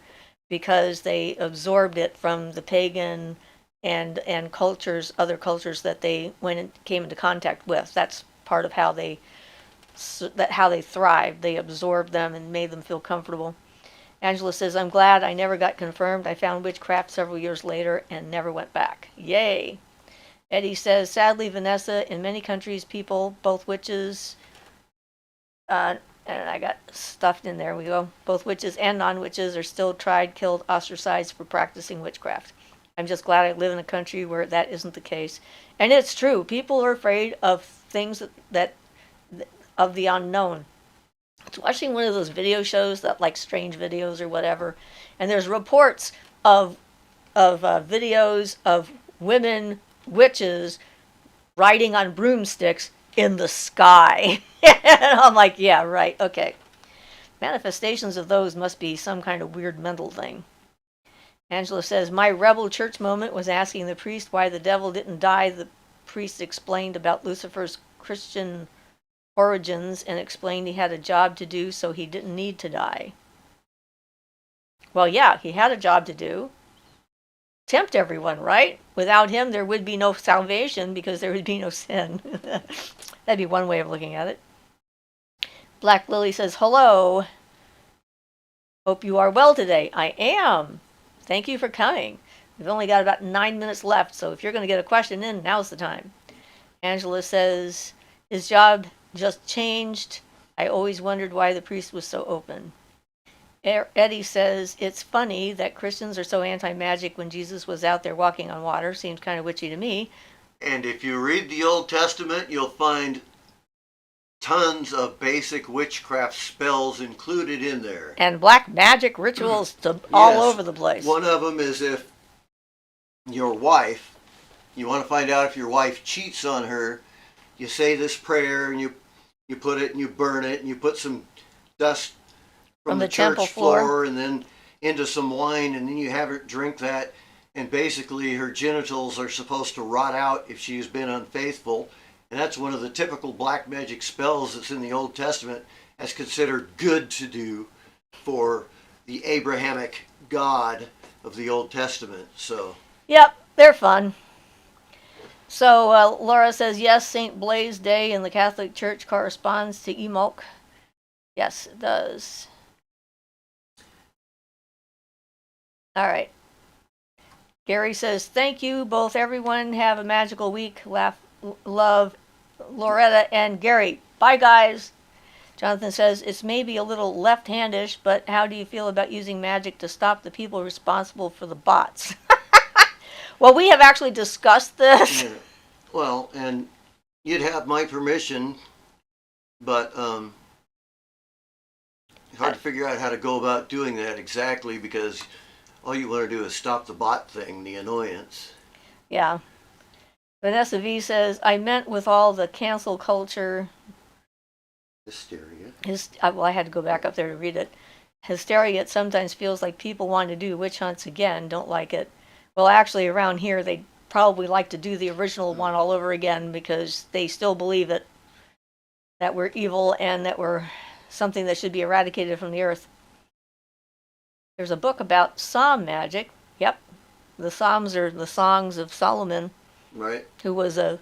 S1: because they absorbed it from the pagan and cultures, other cultures that they went and came into contact with. That's part of how they thrived. They absorbed them and made them feel comfortable. Angela says, I'm glad I never got confirmed. I found witchcraft several years later and never went back. Yay. Eddie says, sadly, Vanessa, in many countries, people, both witches, and I got stuffed in there, we go, both witches and non-witches are still tried, killed, ostracized for practicing witchcraft. I'm just glad I live in a country where that isn't the case. And it's true. People are afraid of things that of the unknown. It's watching one of those video shows that like strange videos or whatever, and there's reports of videos of women witches riding on broomsticks in the sky. And I'm like, yeah, right, okay. Manifestations of those must be some kind of weird mental thing. Angela says, my rebel church moment was asking the priest why the devil didn't die. The priest explained about Lucifer's Christian origins and explained he had a job to do, so he didn't need to die. Well, yeah, he had a job to do. Tempt everyone, right? Without him, there would be no salvation because there would be no sin. That'd be one way of looking at it. Black Lily says, hello. Hope you are well today. I am. Thank you for coming. We've only got about 9 minutes left, so if you're going to get a question in, now's the time. Angela says, his job just changed. I always wondered why the priest was so open. Eddie says, it's funny that Christians are so anti-magic when Jesus was out there walking on water. Seems kind of witchy to me.
S2: And if you read the Old Testament, you'll find tons of basic witchcraft spells included in there.
S1: And black magic rituals all over the place.
S2: One of them is if your wife, you want to find out if your wife cheats on her, you say this prayer and you put it and you burn it and you put some dust from the church floor and then into some wine and then you have her drink that, and basically her genitals are supposed to rot out if she's been unfaithful. And that's one of the typical black magic spells that's in the Old Testament as considered good to do for the Abrahamic God of the Old Testament. So.
S1: Yep, they're fun. So Laura says, yes, St. Blaise Day in the Catholic Church corresponds to Emulk. Yes, it does. All right. Gary says, thank you both, everyone. Have a magical week. Laugh. Love, Loretta and Gary. Bye, guys. Jonathan says, it's maybe a little left-handish, but how do you feel about using magic to stop the people responsible for the bots? Well, we have actually discussed this.
S2: Yeah. Well, and you'd have my permission, but hard to figure out how to go about doing that exactly because all you want to do is stop the bot thing, the annoyance.
S1: Yeah. Vanessa V says, I meant with all the cancel culture.
S2: Hysteria.
S1: Well, I had to go back up there to read it. Hysteria, it sometimes feels like people want to do witch hunts again, don't like it. Well, actually, around here, they probably like to do the original one all over again because they still believe that we're evil and that we're something that should be eradicated from the earth. There's a book about Psalm magic. Yep. The Psalms are the songs of Solomon.
S2: Right.
S1: Who was a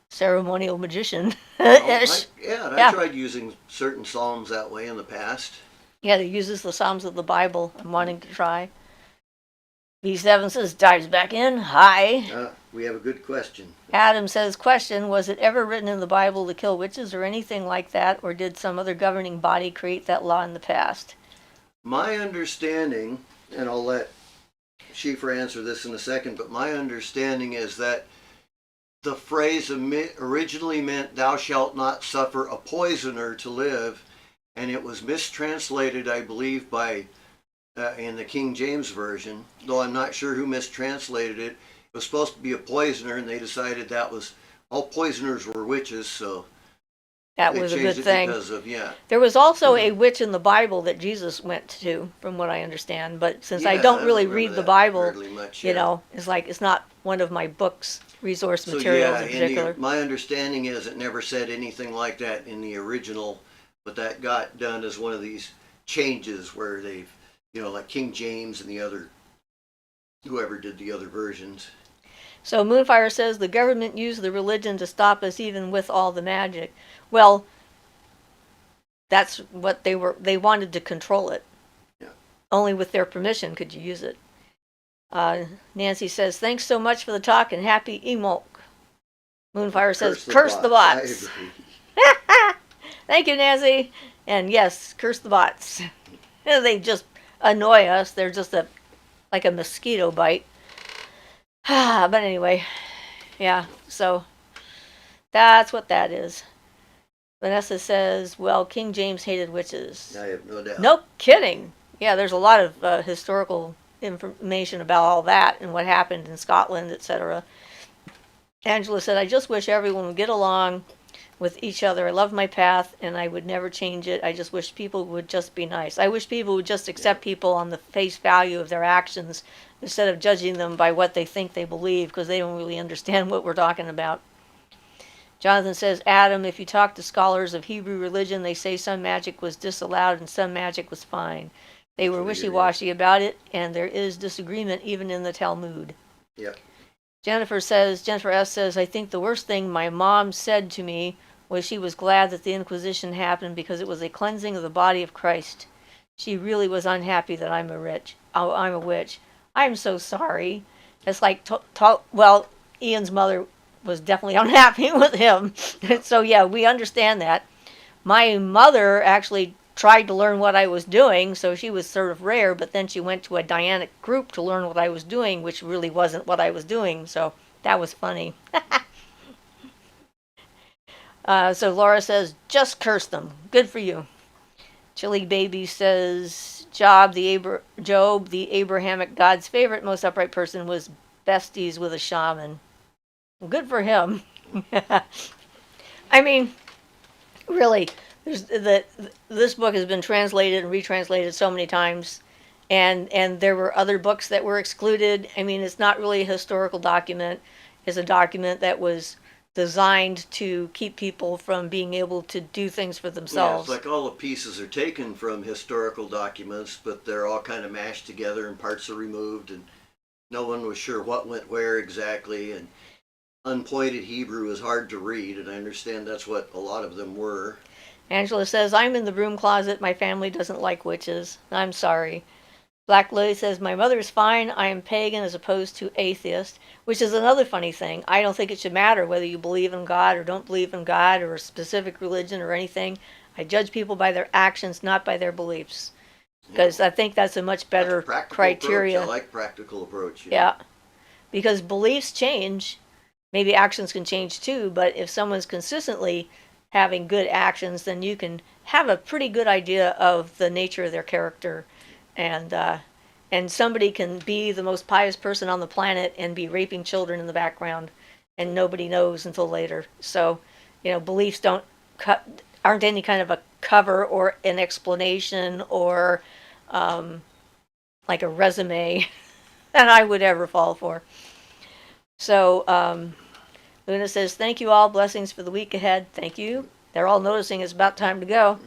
S1: ceremonial magician.
S2: I tried using certain psalms that way in the past.
S1: Yeah, he uses the Psalms of the Bible. I'm wanting to try. V7 says, dives back in. Hi.
S2: We have a good question.
S1: Adam says, question, was it ever written in the Bible to kill witches or anything like that, or did some other governing body create that law in the past?
S2: My understanding, and I'll let Siofra answer this in a second, but my understanding is that the phrase originally meant thou shalt not suffer a poisoner to live, and it was mistranslated, I believe, by in the King James Version, though I'm not sure who mistranslated it. It was supposed to be a poisoner, and they decided that was all poisoners were witches, so
S1: That
S2: they
S1: was a
S2: changed
S1: good
S2: it
S1: thing.
S2: because of, yeah.
S1: There was also a witch in the Bible that Jesus went to, from what I understand. But since I don't really read the Bible,
S2: much,
S1: you know, it's like it's not one of my books, resource
S2: So
S1: materials
S2: yeah,
S1: in particular.
S2: my understanding is it never said anything like that in the original, but that got done as one of these changes where they've, like King James and the other, whoever did the other versions.
S1: So Moonfire says the government used the religion to stop us even with all the magic. Well, that's what they wanted to control it.
S2: Yeah.
S1: Only with their permission could you use it. Nancy says, thanks so much for the talk and happy Emolk. Moonfire says, curse the bots.
S2: I agree.
S1: Thank you, Nancy. And yes, curse the bots. They just annoy us. They're just like a mosquito bite. But anyway, yeah, so that's what that is. Vanessa says, well, King James hated witches.
S2: I have no doubt.
S1: No kidding. Yeah, there's a lot of historical information about all that and what happened in Scotland, etc. Angela said, I just wish everyone would get along with each other. I love my path and I would never change it. I just wish people would just be nice. I wish people would just accept people on the face value of their actions instead of judging them by what they think they believe, because they don't really understand what we're talking about. Jonathan says, Adam, if you talk to scholars of Hebrew religion, they say some magic was disallowed and some magic was fine. They were wishy-washy about it, and there is disagreement even in the Talmud.
S2: Yep.
S1: Jennifer S. says, I think the worst thing my mom said to me was she was glad that the Inquisition happened because it was a cleansing of the body of Christ. She really was unhappy that I'm a witch. I'm so sorry. It's like, well, Ian's mother was definitely unhappy with him. So yeah, we understand that. My mother actually tried to learn what I was doing, so she was sort of rare, but then she went to a Dianic group to learn what I was doing, which really wasn't what I was doing, so that was funny. So Laura says, just curse them. Good for you. Chili Baby says, Job, the Abrahamic God's favorite, most upright person, was besties with a shaman. Good for him. I mean, really, this book has been translated and retranslated so many times, and there were other books that were excluded. I mean, it's not really a historical document. It's a document that was designed to keep people from being able to do things for themselves.
S2: Yeah, it's like all the pieces are taken from historical documents, but they're all kind of mashed together and parts are removed, and no one was sure what went where exactly, and unpointed Hebrew is hard to read, and I understand that's what a lot of them were.
S1: Angela says, I'm in the broom closet. My family doesn't like witches. I'm sorry. Black Lily says, my mother's fine. I am pagan as opposed to atheist, which is another funny thing. I don't think it should matter whether you believe in God or don't believe in God or a specific religion or anything. I judge people by their actions, not by their beliefs. Because I think that's a much better criteria.
S2: Approach. I like practical approach.
S1: Yeah. Because beliefs change. Maybe actions can change too, but if someone's consistently having good actions, then you can have a pretty good idea of the nature of their character. And somebody can be the most pious person on the planet and be raping children in the background, and nobody knows until later. So, beliefs aren't any kind of a cover or an explanation or like a resume that I would ever fall for. So, Luna says, thank you all. Blessings for the week ahead. Thank you. They're all noticing it's about time to go.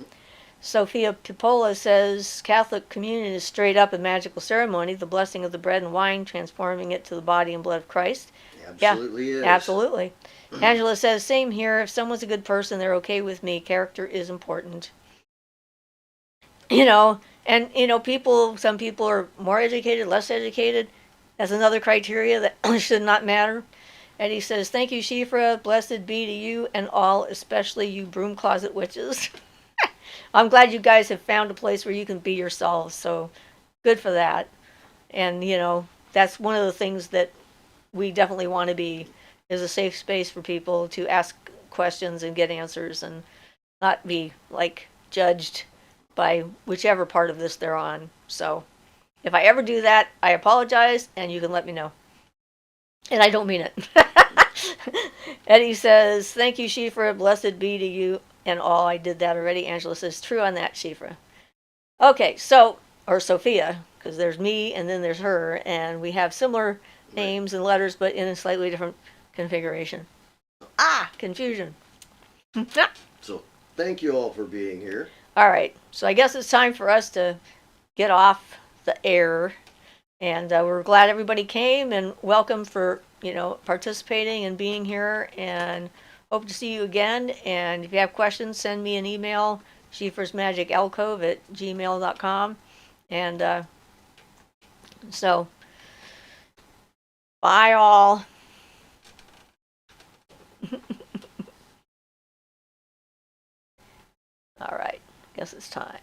S1: Sophia Pipola says, Catholic communion is straight up a magical ceremony, the blessing of the bread and wine, transforming it to the body and blood of Christ.
S2: Absolutely is.
S1: Absolutely. Angela says, same here. If someone's a good person, they're okay with me. Character is important. Some people are more educated, less educated. That's another criteria that should not matter. Eddie says, thank you, Siofra. Blessed be to you and all, especially you broom closet witches. I'm glad you guys have found a place where you can be yourselves, so good for that. And, that's one of the things that we definitely want to be, is a safe space for people to ask questions and get answers and not be, judged by whichever part of this they're on. So, If I ever do that, I apologize, and you can let me know. And I don't mean it. Eddie says, thank you, Siofra. Blessed be to you and all. I did that already. Angela says, true on that, Siofra. Okay, so, or Sophia, because there's me and then there's her, and we have similar names and letters, but in a slightly different configuration. Confusion.
S2: So thank you all for being here.
S1: All right, so I guess it's time for us to get off the air. And we're glad everybody came, and welcome for participating and being here, and hope to see you again. And if you have questions, send me an email, siofrasmagicalcove@gmail.com. And so bye all. All right, guess it's time.